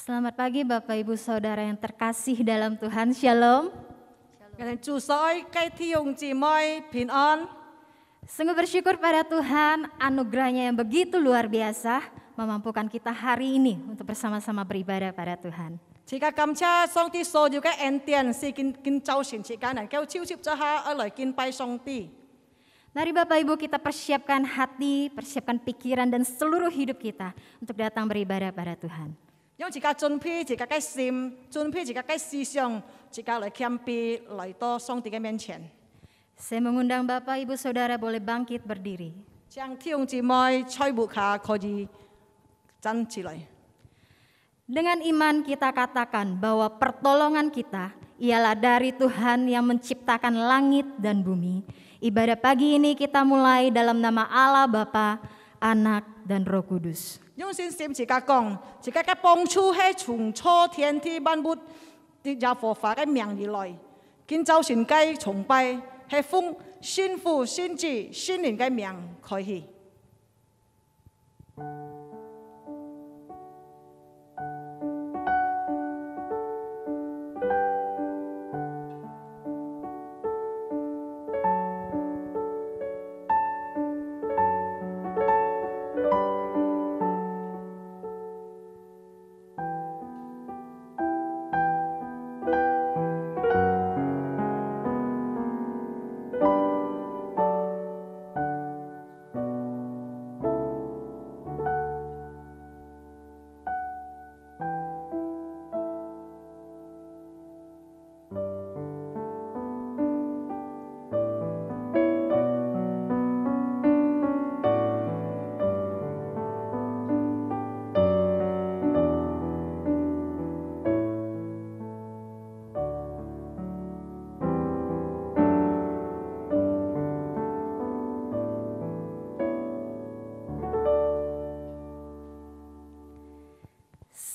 Selamat pagi Bapak Ibu Saudara yang terkasih dalam Tuhan, Shalom. Sungguh bersyukur pada Tuhan, anugerahnya yang begitu luar biasa memampukan kita hari ini untuk bersama-sama beribadah pada Tuhan. Mari Bapak Ibu kita persiapkan hati, persiapkan pikiran dan seluruh hidup kita untuk datang beribadah pada Tuhan. Saya mengundang Bapak Ibu Saudara boleh bangkit berdiri. Dengan iman kita katakan bahwa pertolongan kita ialah dari Tuhan yang menciptakan langit dan bumi. Ibadah pagi ini kita mulai dalam nama Allah Bapa, Anak dan Roh Kudus. 用信心自家講，自家嘅幫助係從初天地萬物的耶和華嘅名而來，見就算該崇拜係奉先父先子先靈嘅名開始。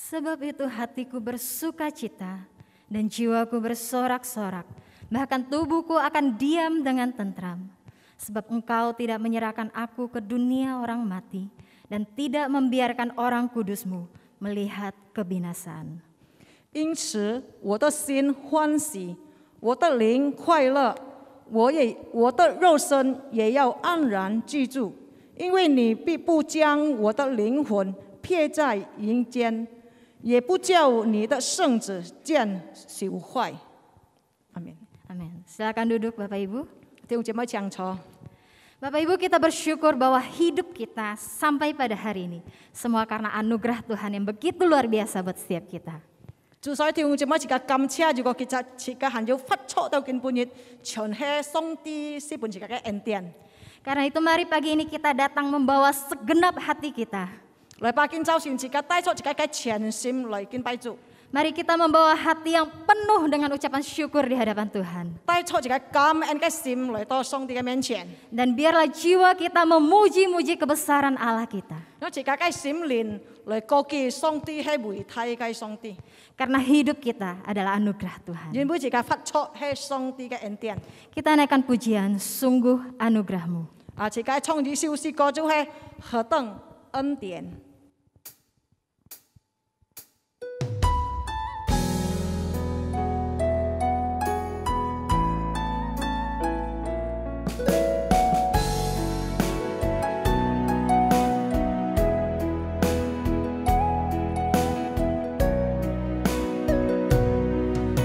Sebab itu hatiku bersuka cita dan jiwaku bersorak-sorak, bahkan tubuhku akan diam dengan tentram. Sebab engkau tidak menyerahkan aku ke dunia orang mati dan tidak membiarkan orang kudusmu melihat kebinasaan. 因此我的心欢喜，我的灵快乐，我的肉身也要安然居住，因为你必不将我的灵魂撇在阴间。 也不叫你的圣子见朽坏。Amin. Amin. Silakan duduk Bapak Ibu. Bapak Ibu kita bersyukur bahwa hidup kita sampai pada hari ini semua karena anugerah Tuhan yang begitu luar biasa buat setiap kita. Karena itu mari pagi ini kita datang membawa segenap hati kita. Mari kita membawa hati yang penuh dengan ucapan syukur di hadapan Tuhan. Dan biarlah jiwa kita memuji-muji kebesaran Allah kita. Karena hidup kita adalah anugerah Tuhan. Kita naikkan pujian, sungguh anugerah-Mu. 恩典。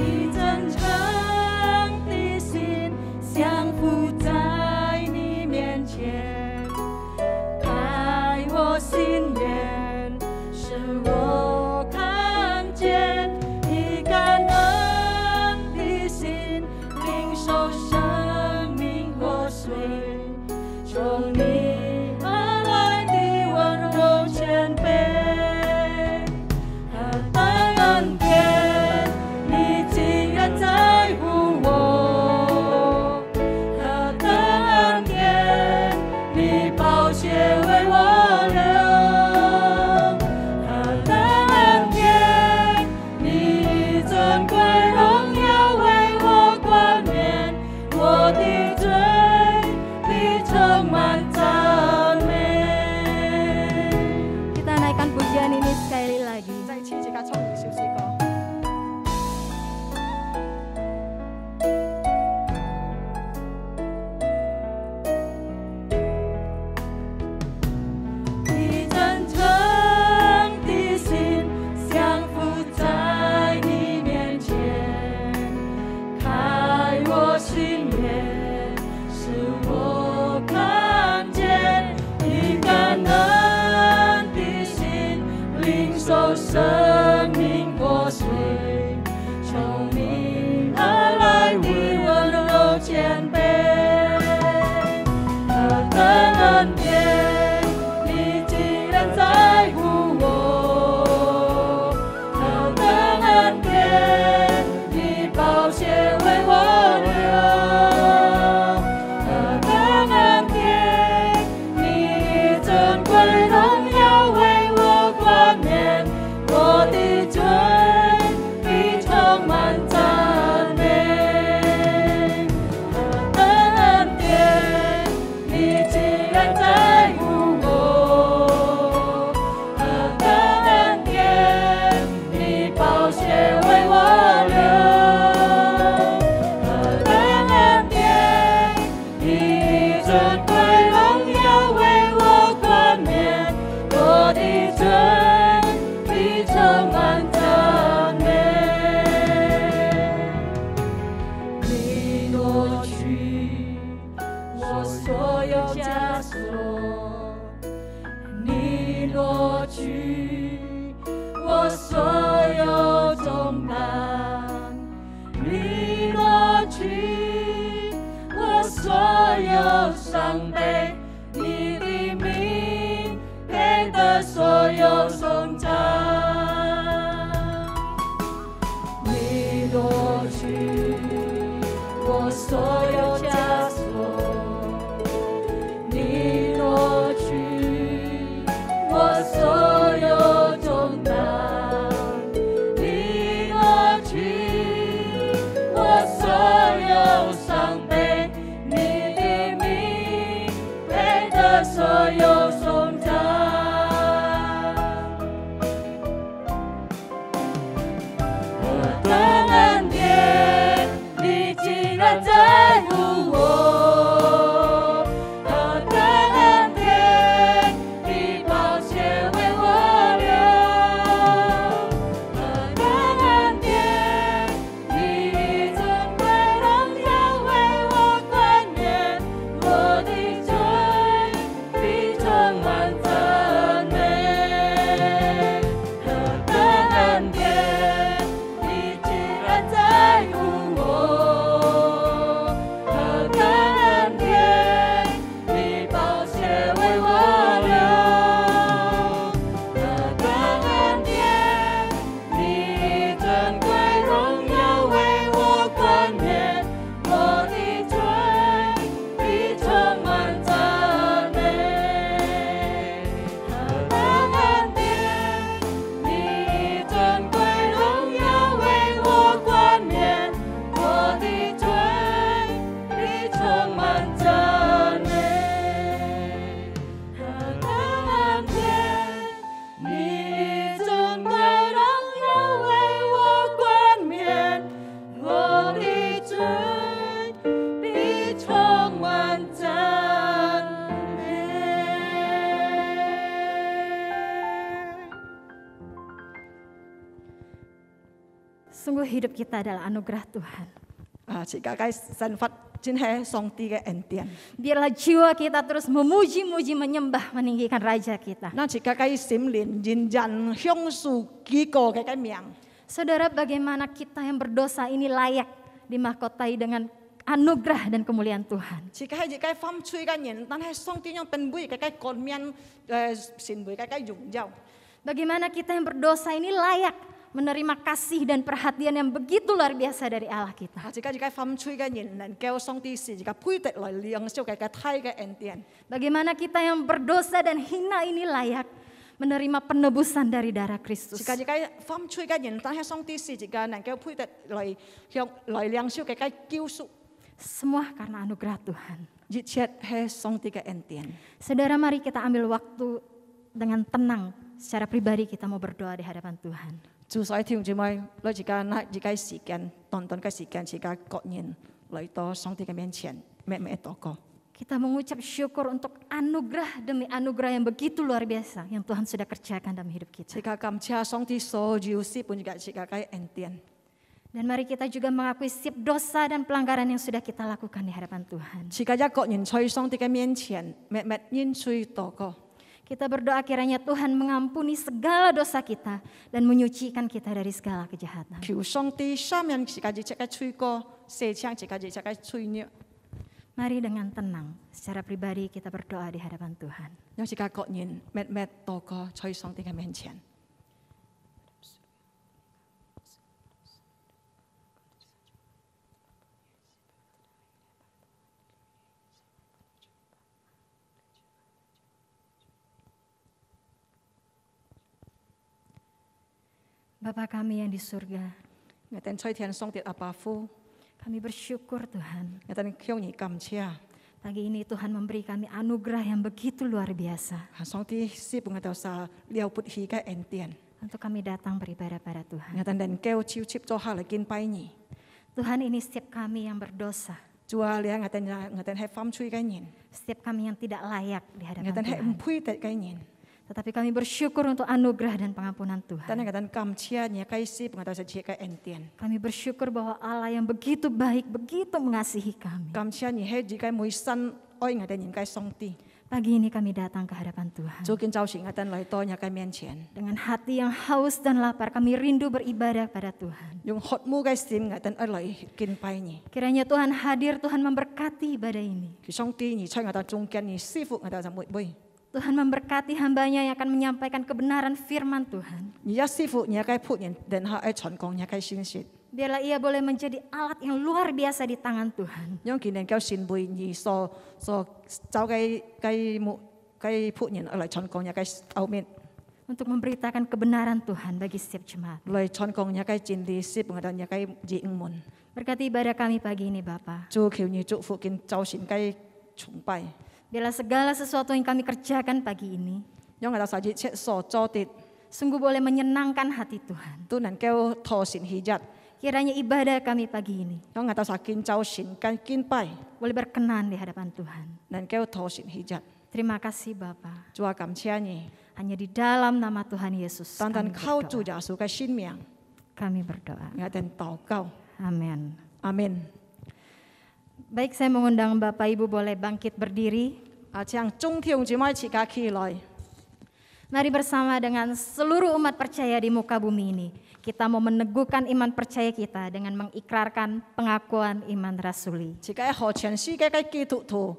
以真诚的心降服在你面前。 心愿。去我所有重担，你挪去我所有伤悲，你的名配得所有颂赞。你挪去我所有枷锁，你挪去我所有重担，你挪去我所有伤悲，你的名配得所有颂赞。我的恩典，你竟然在乎我，我的恩典，你宝血为我流，我的恩典，你尊贵荣耀为我冠冕，我的罪必充满赞美。我的恩典，你竟然在乎我，我的恩典，你宝血为我流，我的恩典，你尊贵荣耀为我冠冕，我的罪必充满赞美。我的恩典，你尊贵荣耀为我冠冕，我的罪必充满赞美。我的恩典，你尊贵荣耀为我冠冕，我的罪必充满赞美。Sungguh hidup kita adalah anugerah Tuhan. jika cái sinh phát chính hệ song ti cái ân điển. Biarlah jiwa kita terus memuji-muji, menyembah, meninggikan Raja kita. Nó chỉ cái sim liền nhìn dần hyung su ký cổ cái miệng. Saudara, bagaimana kita yang berdosa ini layak dimahkotai dengan anugerah dan kemuliaan Tuhan. Chỉ cái phong chui cái nhìn, tan hệ song ti yang pen bui cái con miên xin bui cái dùng dao. Bagaimana kita yang berdosa ini layak menerima kasih dan perhatian yang begitu luar biasa dari Allah kita. Jika phong chui cái nhìn, nên kêu song ti si, jika pui tết lại liang siêu cái thay cái ân điển. Bagaimana kita yang berdosa dan hina ini layak menerima penebusan dari darah Kristus. Jika phong chui cái nhìn, tan hệ song ti si, jika nên kêu pui tết lại liang siêu cái cứu su. Semua karena anugerah Tuhan. Jichet hệ song ti cái ân điển. Saudara, mari kita ambil waktu dengan tenang. Secara pribadi kita mau berdoa di hadapan Tuhan. 主所聽住咪，攞自家那自己時間，短短嘅時間，自家各人來到上帝嘅面前，咩禱告。 Kita mengucap syukur untuk anugerah demi anugerah yang begitu luar biasa yang Tuhan sudah kerjakan dalam hidup kita. 自家感謝上帝所有事本自家嘅恩典。 Dan mari kita juga mengakui setiap dosa dan pelanggaran yang sudah kita lakukan di hadapan Tuhan. 自家一個人在上帝嘅面前，咩認罪禱告。 Kita berdoa kiranya Tuhan mengampuni segala dosa kita dan menyucikan kita dari segala kejahatan. 求上帝赦免自家嘅罪過，赦免自家嘅罪孽。 Mari dengan tenang, secara pribadi kita berdoa di hadapan Tuhan. 讓自家各人咩禱告在上帝嘅面前。 Bapa kami yang di surga, Ngatan在天上的阿爸父， kami bersyukur Tuhan. ngatan向你感謝。 Pagi ini Tuhan memberi kami anugerah yang begitu luar biasa. 上帝是本嘅dosa了不起嘅恩典。 Untuk kami datang beribadah pada Tuhan. ngatan dan kêu chiêu chip cho hạ lại kinh拜你。 Tuhan, ini setiap kami yang berdosa. Chúa liang ngatan hay phàm chui cái nhìn. Setiap kami yang tidak layak di hadapan ngatan hay Tuhan. empui tết cái nhìn. Tetapi kami bersyukur untuk anugerah dan pengampunan Tuhan. Tan ngatan cảm chia nhẹ cái si pengen dosa chia cái ân điển. Kami bersyukur bahwa Allah yang begitu baik, begitu mengasihi kami. Cảm chia nhẹ hay chỉ cái mùi san oi ngatan nhìn cái song ti. Pagi ini kami datang ke hadapan Tuhan. 主今早晨我哋嚟到你嘅面前， Dengan hati yang haus dan lapar, kami rindu beribadah pada Tuhan. 用渴慕嘅心我哋嚟敬拜你。 Kiranya Tuhan hadir, Tuhan memberkati ibadah ini. 佢上帝而在我哋中間，而師傅我哋就每每。 Tuhan memberkati hambanya yang akan menyampaikan kebenaran firman Tuhan. 而家師傅而家仆人，然後喺傳講而家信息， Biarlah ia boleh menjadi alat yang luar biasa di tangan Tuhan. 因見人叫善輩而所走嘅僕人嚟傳講而家後面 Untuk memberitakan kebenaran Tuhan bagi setiap jemaat. 嚟傳講而家真理，師傅我哋而家應門。 Berkati ibadah kami pagi ini Bapa. 主求你祝福見早晨嘅崇拜， Biarlah segala sesuatu yang kami kerjakan pagi ini 因我哋實際切所做的 sungguh boleh menyenangkan hati Tuhan. 都能夠妥善喜悅， Kiranya ibadah kami pagi ini 因我哋實見早晨嘅敬拜 boleh berkenan di hadapan Tuhan. 能夠妥善喜悅。 Terima kasih Bapa. 主啊，感謝你， Hanya di dalam nama Tuhan Yesus 單單 kami 靠主 berdoa. 耶穌嘅生命， Kami berdoa. 我哋禱告， Amin. 阿門。 Baik, saya mengundang Bapak Ibu boleh bangkit berdiri. 將中條姊妹自家起來， Mari bersama dengan seluruh umat percaya di muka bumi ini. Kita mau meneguhkan iman percaya kita dengan mengikrarkan pengakuan iman rasuli. 自家何全世界嘅基督徒，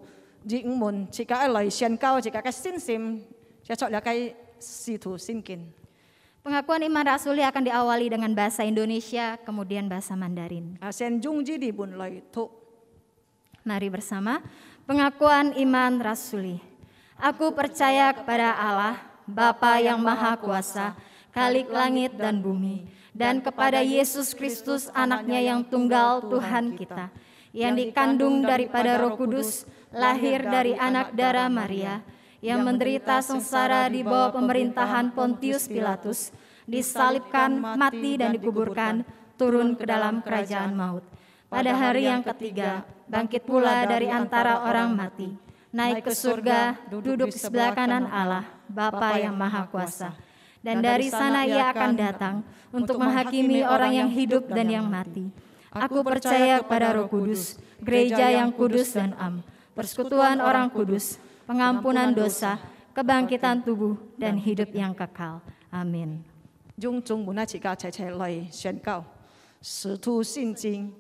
應門自家嚟宣告自家嘅信心，就作了嘅使徒信經。 Pengakuan iman rasuli akan diawali dengan bahasa Indonesia, kemudian bahasa Mandarin. 先用呢啲本嚟讀。 Mari bersama, pengakuan iman rasuli. Aku percaya kepada Allah, Bapa yang Maha Kuasa, Khalik langit dan bumi, dan kepada Yesus Kristus anaknya yang tunggal Tuhan kita, yang dikandung daripada Roh Kudus, lahir dari anak darah Maria, yang menderita sengsara di bawah pemerintahan Pontius Pilatus, disalibkan, mati dan dikuburkan, turun ke dalam kerajaan maut. Pada hari yang ketiga, bangkit pula dari antara orang mati, naik ke surga, duduk di sebelah kanan Allah, Bapa yang Maha Kuasa. Dan dari sana ia akan datang untuk menghakimi orang yang hidup dan yang mati. Aku percaya kepada Roh Kudus, gereja yang kudus dan am, persekutuan orang kudus, pengampunan dosa, kebangkitan tubuh, dan hidup yang kekal. Amin. 用中文啊，自家齊齊嚟宣告：使徒信經，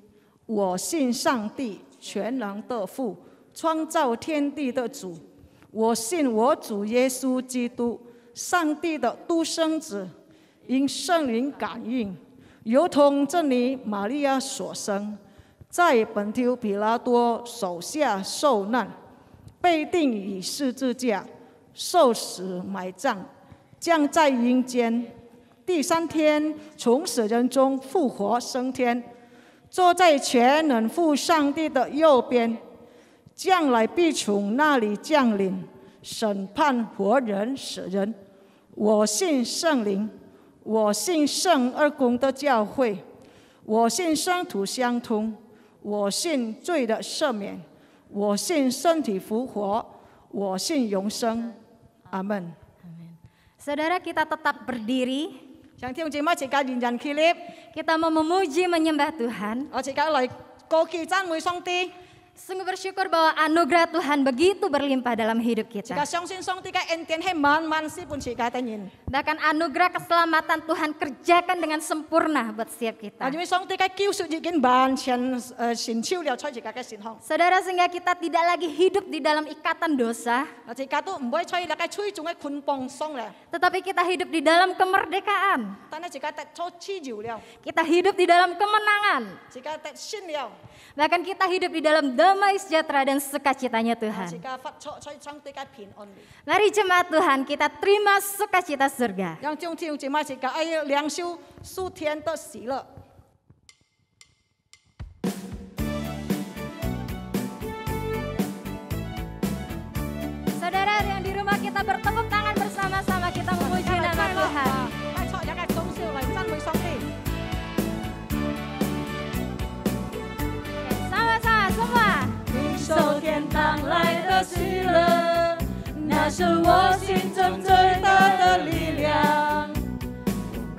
我信上帝全能的父，創造天地的主。我信我主耶穌基督，上帝的獨生子，因聖靈感應，由同真理瑪利亞所生，在本丟彼拉多手下受難，被釘於十字架，受死埋葬，降在陰間。第三天從死人中復活升天，坐在全能父上帝的右邊，將來必從那裡降臨，審判活人死人。我信聖靈，我信聖二公的教會，我信聖徒相通，我信罪的赦免，我信身體復活，我信永生。阿門。 Saudara, kita tetap berdiri. 想聽節目自家認真起立， Kita mau memuji menyembah Tuhan. 我自家嚟高舉讚美上帝。 Sungguh bersyukur bahwa anugerah Tuhan begitu berlimpah dalam hidup 自 kita. 家相信上帝嘅恩典係萬萬事半自家的人。 Bahkan anugerah keselamatan Tuhan kerjakan dengan sempurna buat setiap kita. 因為上帝嘅救贖已經完全成就了在自家嘅善行， Saudara, sehingga kita tidak lagi hidup di dalam ikatan dosa, 自家都唔會在那個最重嘅捆綁上咧， tetapi kita hidup di dalam kemerdekaan. 但係自家得咗自由了， Kita hidup di dalam kemenangan. 自家得信了， Bahkan kita hidup di dalam damai sejahtera dan sukacitanya 自 Tuhan. 家發出在上帝嘅平安裏。 Mari jemaat Tuhan, kita terima sukacita surga. 讓眾弟兄姊妹自家愛領受屬天的喜樂。 Saudara yang di rumah, kita bertepuk tangan bersama-sama, kita memuji nama Tuhan. 快坐一個總少嚟讚美上帝。 Sama-sama semua. 领受天堂来的喜乐，那是我心中最大的力量。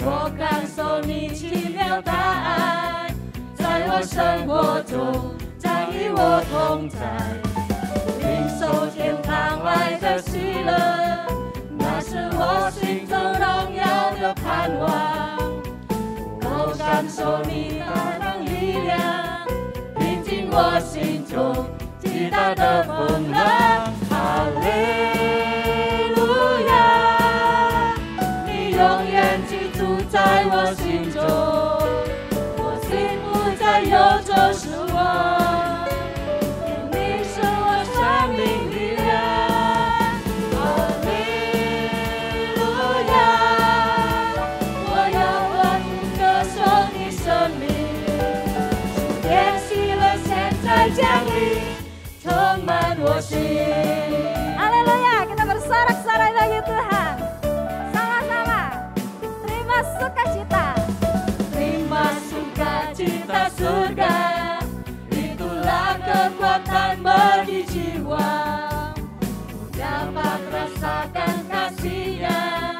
我感受你奇妙大爱，在我生活中，常与我同在。领受天堂来的喜乐，那是我心中荣耀的盼望。我感受你大能力量，平静我心中极大的风浪。哈利路亚，你永远居住在我心中，我心不再忧愁失望。降临，充满我心。 Haleluya, kita bersorak-sorai bagi Tuhan. Sama-sama. Terima sukacita. Terima sukacita surga, itulah kekuatan bagi jiwa. Dapat rasakan kasih-Nya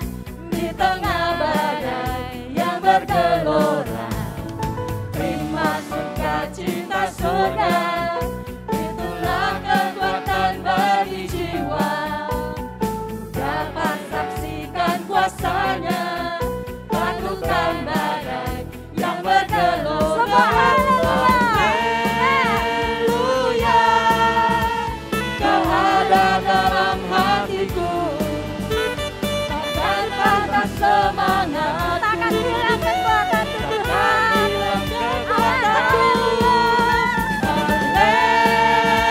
di tengah badai yang bergelora. Terima sukacita surga, itulah kekuatan bagi jiwa. Dapat saksikan kuasa-Nya, taklukkan badai yang bergelora. Haleluya, Kau ada dalam hatiku, takkan patah semangat, Takkan hilang kekuatan Tuhan.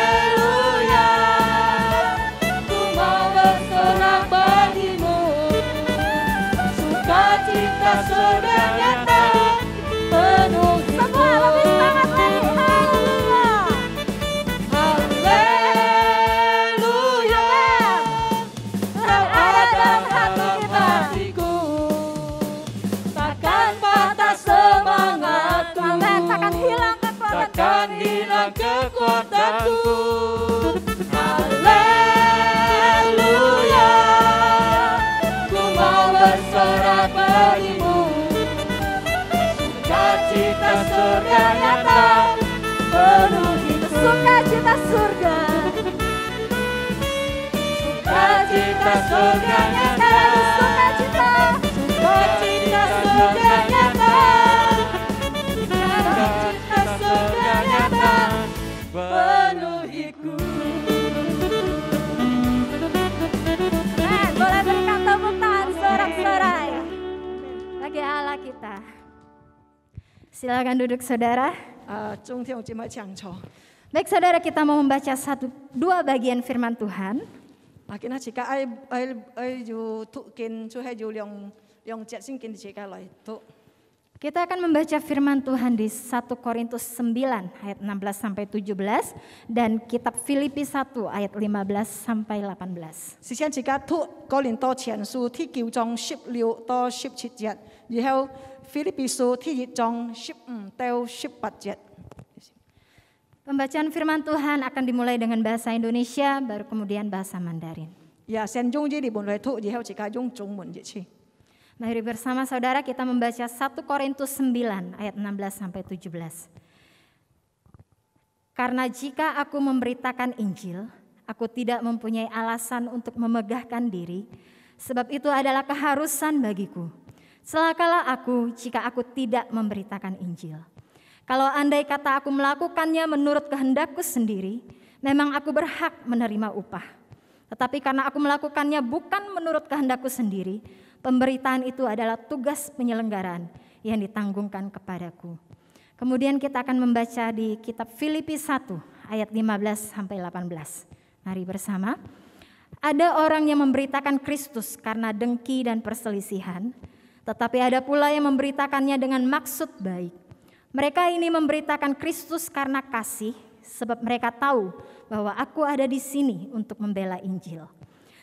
Haleluya, ku mau bersorak bagimu, sukacita surga nyata penuh Semua lebih semangat lagi. Haleluya. Haleluya, Kau ada dalam hatiku, takkan patah semangatku, Amin. Takkan hilang kekuatan takkan hilang kekuatanku. Haleluya, ku mau bersorak bagimu, sukacita surga nyata penuh hidupku. Sukacita surga. Sukacita surga nyata, Sukacita. sukacita surga nyata, sukacita surga nyata penuhiku. Boleh berikan tepuk tangan sorak-sorai bagi Allah kita. Silakan duduk saudara. 中天有这么讲错， Baik saudara, kita mau membaca dua bagian firman Tuhan. 今仔时间就读经，就系就两节圣经时间来读。 Kita akan membaca firman Tuhan di 1 Korintus 9 ayat 16 sampai 17 dan kitab Filipi 1 ayat 15 sampai 18. 时间时间读哥林多前书第9章16到17节，然后腓立比书第1章15到18节。 Pembacaan firman Tuhan akan dimulai dengan bahasa Indonesia, baru kemudian bahasa Mandarin. 先用日文来读，然后自家用中文入去。 Mari bersama saudara kita membaca 1 Korintus 9 ayat 16 sampai 17. Karena jika aku memberitakan Injil, aku tidak mempunyai alasan untuk memegahkan diri, sebab itu adalah keharusan bagiku. Celakalah aku jika aku tidak memberitakan Injil. Kalau andai kata aku melakukannya menurut kehendakku sendiri, memang aku berhak menerima upah. Tetapi karena aku melakukannya bukan menurut kehendakku sendiri, pemberitaan itu adalah tugas penyelenggaraan yang ditanggungkan kepadaku. Kemudian kita akan membaca di kitab Filipi 1 ayat 15 sampai 18. Mari bersama. Ada orang yang memberitakan Kristus karena dengki dan perselisihan, tetapi ada pula yang memberitakannya dengan maksud baik. Mereka ini memberitakan Kristus karena kasih, sebab mereka tahu bahwa aku ada di sini untuk membela Injil.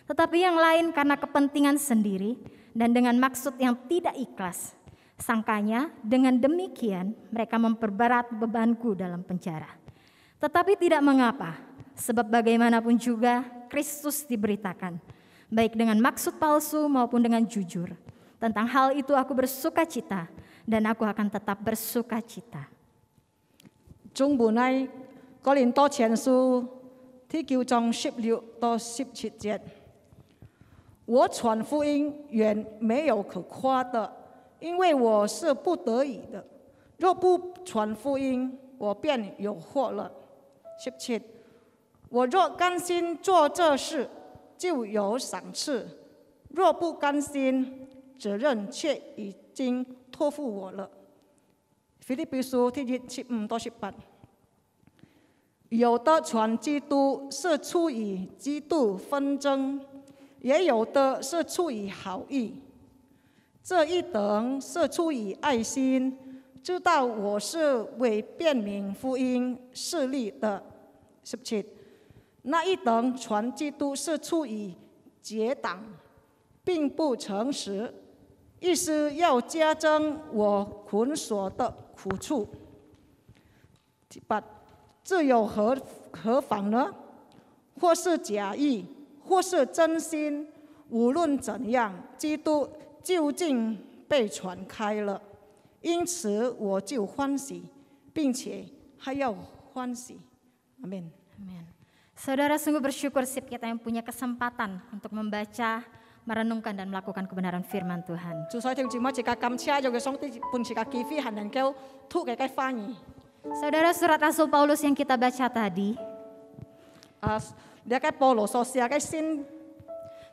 Tetapi yang lain karena kepentingan sendiri dan dengan maksud yang tidak ikhlas. Sangkanya dengan demikian mereka memperberat bebanku dalam penjara. Tetapi tidak mengapa, sebab bagaimanapun juga Kristus diberitakan, baik dengan maksud palsu maupun dengan jujur. Tentang hal itu aku bersukacita dan aku akan tetap bersukacita. 中文喺哥林多前書第9章16到17節。我传福音原没有可夸的，因为我是不得已的。若不传福音，我便有祸了。17，我若甘心做这事，就有赏赐；若不甘心，责任却已经托付我了。腓立比书第15到18。有的传基督是出于嫉妒纷争，也有的是出于好意。这一等是出于爱心，知道我是为辨明福音设立的。17，那一等传基督是出于结党，并不诚实，意思要加增我捆锁的苦处。18，这有何妨呢？或是假意，或是真心，无论怎样，基督究竟被传开了，因此我就欢喜，并且还要欢喜。Amin. Amin. Saudara sungguh bersyukur setiap kita yang punya kesempatan untuk membaca, merenungkan dan melakukan kebenaran firman Tuhan. Saudara, surat Rasul Paulus yang kita baca tadi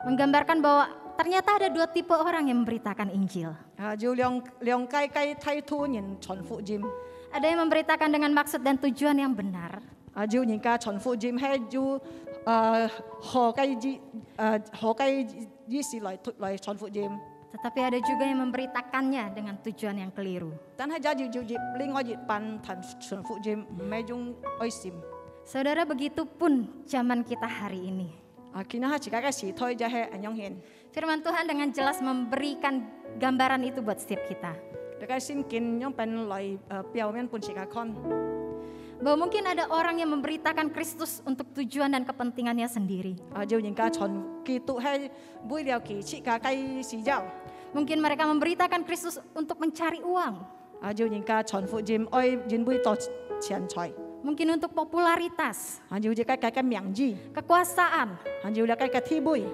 menggambarkan bahwa ternyata ada dua tipe orang yang memberitakan Injil. Ada yang memberitakan dengan maksud dan tujuan yang benar. Tetapi ada juga yang memberitakannya dengan tujuan yang keliru. Saudara, begitu pun zaman kita hari ini. Firman Tuhan dengan jelas memberikan gambaran itu buat setiap kita. Bahwa mungkin ada orang yang memberitakan Kristus untuk tujuan dan kepentingannya sendiri. Mungkin mereka memberitakan Kristus untuk mencari uang. Mungkin untuk popularitas, kekuasaan,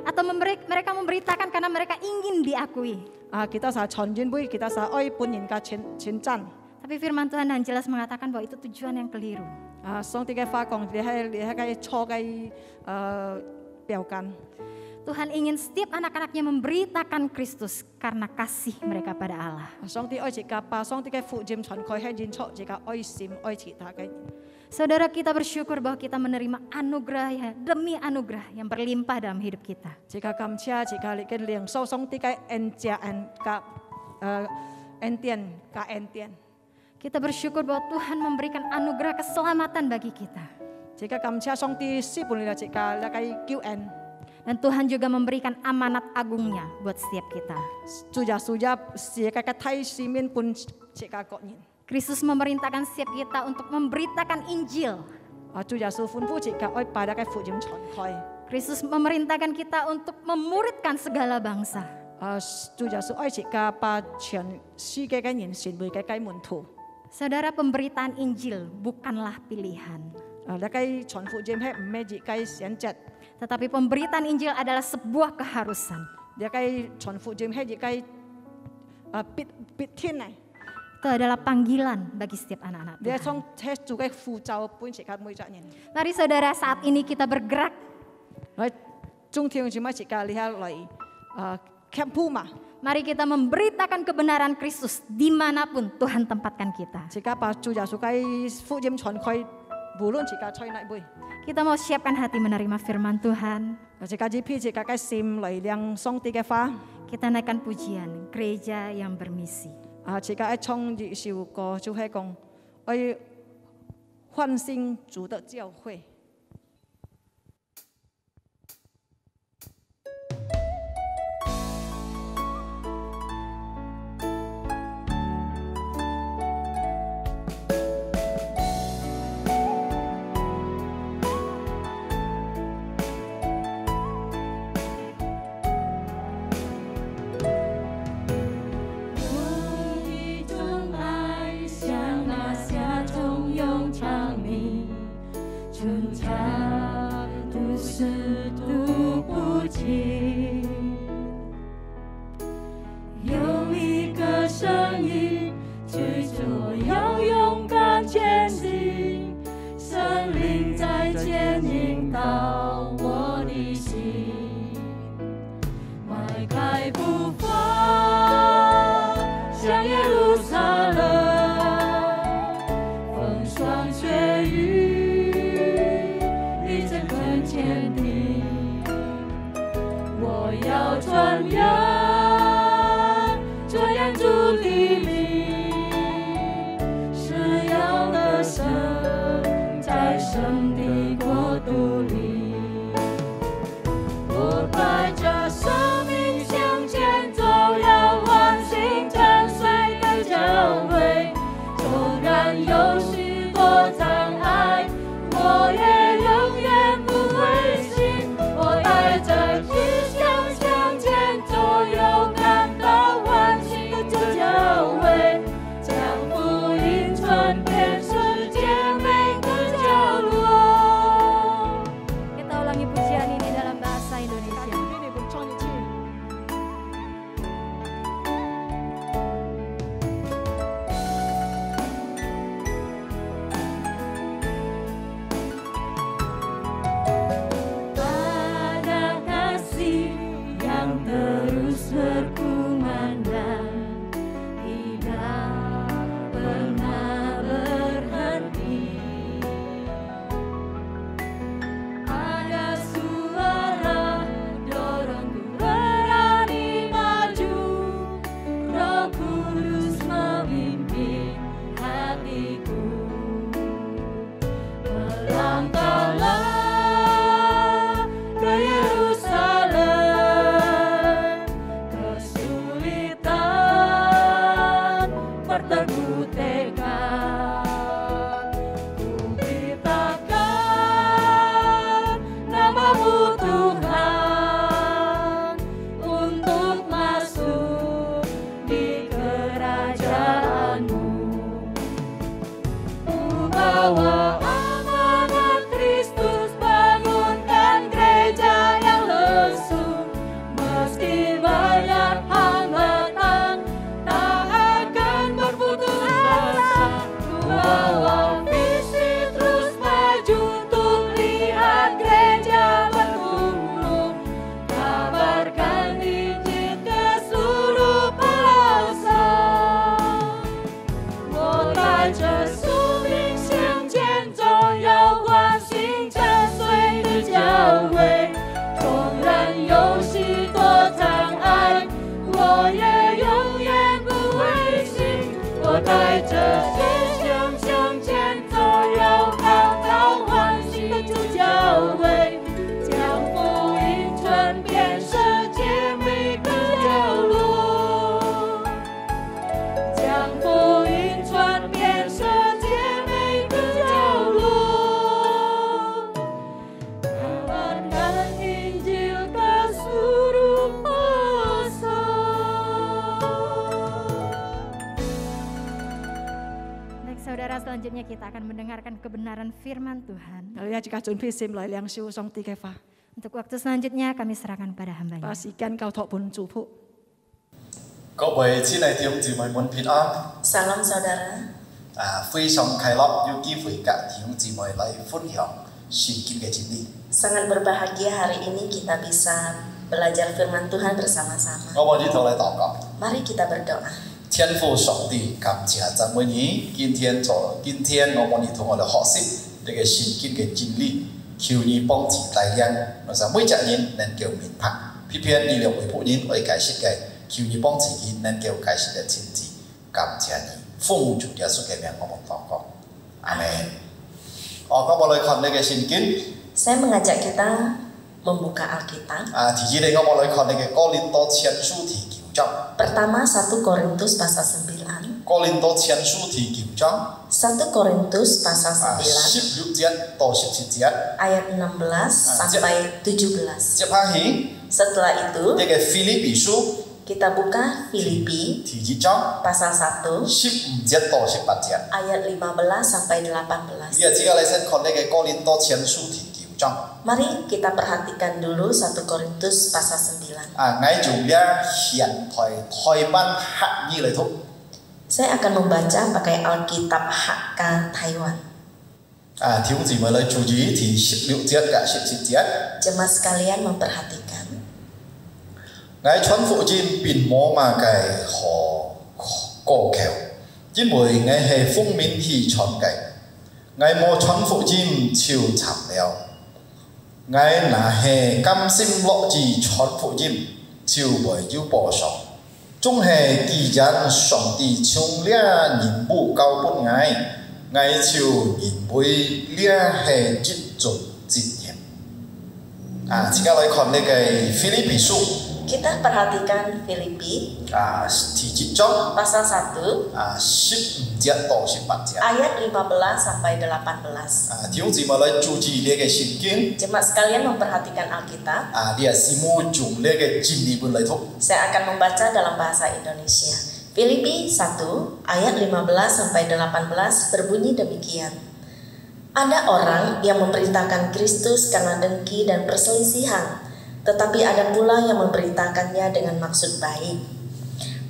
atau mereka memberitakan karena mereka ingin diakui. Tapi firman Tuhan dengan jelas mengatakan bahwa itu tujuan yang keliru. Tuhan ingin setiap anak-anaknya memberitakan Kristus karena kasih mereka pada Allah. Saudara, kita bersyukur bahwa kita menerima anugerah ya, demi anugerah yang berlimpah dalam hidup kita. Kita bersyukur bahwa Tuhan memberikan anugerah keselamatan bagi kita. Dan Tuhan juga memberikan amanat agungnya buat setiap kita. Kristus memerintahkan setiap kita untuk memberitakan Injil. Kristus memerintahkan kita untuk memuridkan segala bangsa. Saudara, pemberitaan Injil bukanlah pilihan. Tetapi pemberitaan Injil adalah sebuah keharusan. Itu adalah panggilan bagi setiap anak-anak Tuhan. Mari saudara, saat ini kita bergerak. Mari kita memberitakan kebenaran Kristus dimanapun Tuhan tempatkan kita. Kita mau siapkan hati menerima firman Tuhan. Kita naikkan pujian gereja yang bermisi. Tonight 传扬，这样主的名是要得胜在神的国度里。我带着生命向前走，要唤醒沉睡的教会。纵然有许多障碍，我也永远不灰心。我带着志向向前走，有看到唤醒的教会，将福音传遍世界每个角落。 Kita ulangi pujian ini dalam bahasa Indonesia. Ini pun Johnny Chin. Ada kasih yang terus berkumandang, tidak pernah berhenti. Ada suara dorongku berani maju, Roh Kudus memimpin hatiku. Melangkahlah ke Yerusalem, kesulitan berteguh tekad. Ku beritakan namamu Tuhan, untuk masuk di kerajaanmu. Ku bawa amanat Kristus, bangunkan gereja yang lesu. Meski banyak hambatan, tak akan berputus asa. Ku bawa visi terus maju, untuk lihat gereja bertumbuh. Kabarkan Injil ke seluruh pelosok. 我带着宿命向前走，要唤醒沉睡的教会。纵然有许多障碍，我也永远不灰心。我带着志向向前走，要看到唤醒的主教会，将福音传遍世界每个角落。 将福音传遍世界每个角落，kabarkan Injil ke seluruh pelosok. Baik saudara, selanjutnya kita akan mendengarkan kebenaran firman Tuhan. 我哋一陣間準備先嚟領受上帝嘅話， Untuk waktu selanjutnya kami serahkan pada 把 hamba-Nya. 時間交託本主僕。各位親愛弟兄姊妹們平安 Salam saudara, 非常快樂有機會跟弟兄姊妹來分享聖經嘅真理。 sangat berbahagia hari ini kita bisa belajar firman Tuhan bersama-sama. 我們一同來禱告， Mari kita berdoa. 天父上帝，感謝讚美你，今天我們一同來學習這個聖經嘅真理，求你幫助帶領，我想每一人能夠明白，偏偏你了為僕人為解釋嘅，求你幫助佢能夠解釋嘅清楚，感謝你，奉主耶穌嘅名我們禱告，阿門。我們來看呢個聖經。 Saya mengajak kita membuka Alkitab. 第二嚟我哋來看呢個哥林多前書第9章。 Pertama 1 Korintus pasal 9. 哥林多前書第9章。 1 Korintus pasal 9 16節到17節。 ayat 16 sampai 17. 接下去， Setelah itu 呢個腓立比書 kita buka Filipi 第2章 pasal 1 15節到18節。 ayat 15 sampai 18. 呢個接下來先看呢個哥林多前書第9章。 Mari kita perhatikan dulu 1 Korintus pasal 9. 我用呢現台灣客語嚟讀。 Saya akan membaca pakai Alkitab HK Taiwan. 弟兄姊妹來注意第16節嘅17節。 Jemaat sekalian memperhatikan. 我傳福音並冇嘛嘅過橋，因為我係奉命去傳嘅，我冇傳福音超慘了。我那係甘心樂意傳福音，就袂有報償。總係既然上帝將了人物交給愛就認為了係一種責任。而家來看呢個腓立比書。Kita perhatikan Filipi 第7章 pasal 1 15節到18節 ayat 15 sampai 18. 弟兄姊妹來注意呢個聖經 Jemaat sekalian memperhatikan Alkitab. 呢個師母用呢個真理本來讀 Saya akan membaca dalam bahasa Indonesia. Filipi 1 ayat 15 sampai 18 berbunyi demikian. Ada orang yang memberitakan Kristus karena dengki dan perselisihan, tetapi ada pula yang memberitakannya dengan maksud baik.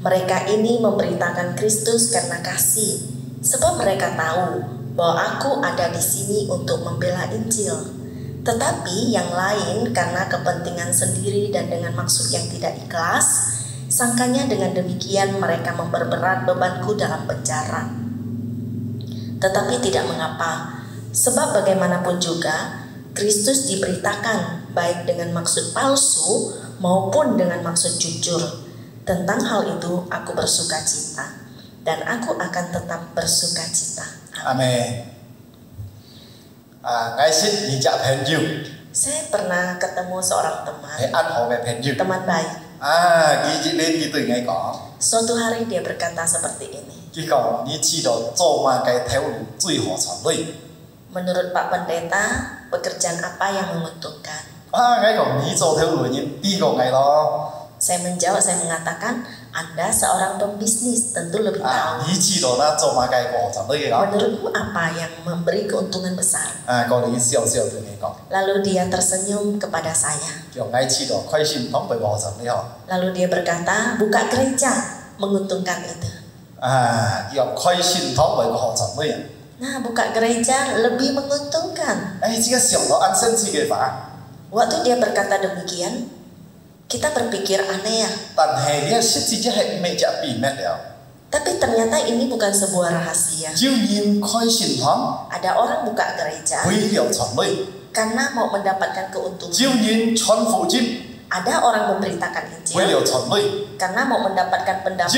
Mereka ini memberitakan Kristus karena kasih, sebab mereka tahu bahwa aku ada di sini untuk membela Injil. Tetapi yang lain karena kepentingan sendiri dan dengan maksud yang tidak ikhlas, sangkanya dengan demikian mereka memperberat bebanku dalam penjara. Tetapi tidak mengapa, sebab bagaimanapun juga Kristus diberitakan baik dengan maksud palsu maupun dengan maksud jujur. Tentang hal itu aku bersuka cita, dan aku akan tetap bersuka cita. Amin. Saya pernah ketemu seorang teman baik. Suatu hari dia berkata seperti ini. Menurut Pak Pendeta, pekerjaan apa yang menguntungkan? Saya menjawab, saya mengatakan, Anda seorang pembisnis, tentu lebih tahu. Menurutmu apa yang memberi keuntungan besar? Lalu dia tersenyum kepada saya. Lalu dia berkata, buka gereja menguntungkan itu. Nah, buka gereja lebih menguntungkan. Waktu dia berkata demikian, kita berpikir aneh ya. Tapi ternyata ini bukan sebuah rahasia. Ada orang buka gereja karena mau mendapatkan keuntungan. Ada orang memberitakan Injil karena mau mendapatkan pendapatan.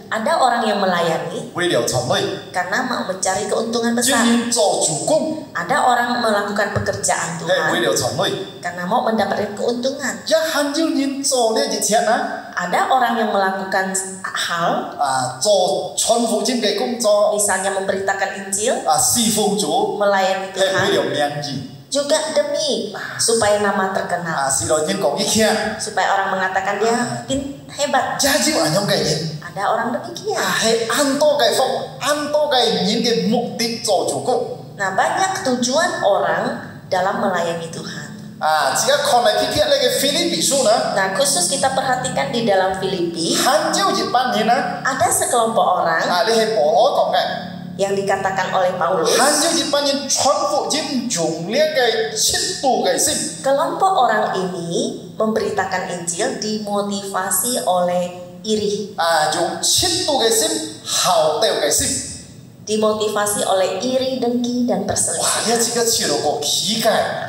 Ada orang yang melayani karena mau mencari keuntungan besar. Ada orang melakukan pekerjaan Tuhan karena mau mendapatkan keuntungan. Ada orang yang melakukan hal, misalnya memberitakan Injil, melayani Tuhan, juga demi supaya nama terkenal, supaya orang mengatakan dia hebat. Ada orang demikian. Nah, banyak tujuan orang dalam melayani Tuhan. Nah, khusus kita perhatikan di dalam Filipi, ada sekelompok orang yang dikatakan oleh Paulus, kelompok orang ini memberitakan Injil dimotivasi oleh iri. Dimotivasi oleh iri, dengki, dan perselisihan.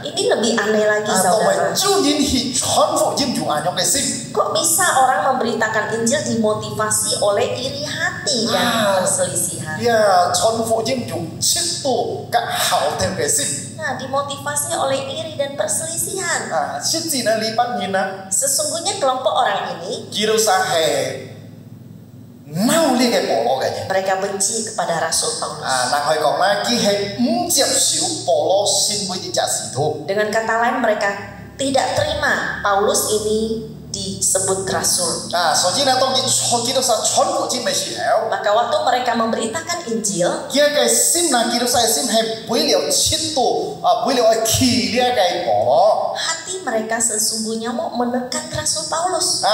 Ini lebih aneh lagi, saudara. Kok bisa orang memberitakan Injil dimotivasi oleh iri hati dan perselisihan? Nah, dimotivasi oleh iri dan perselisihan. Sesungguhnya kelompok orang ini mereka benci kepada Rasul Paulus. Dengan kata lain, mereka tidak terima Paulus ini disebut rasul. Maka waktu mereka memberitakan Injil, hati mereka sesungguhnya mau menekan Rasul Paulus.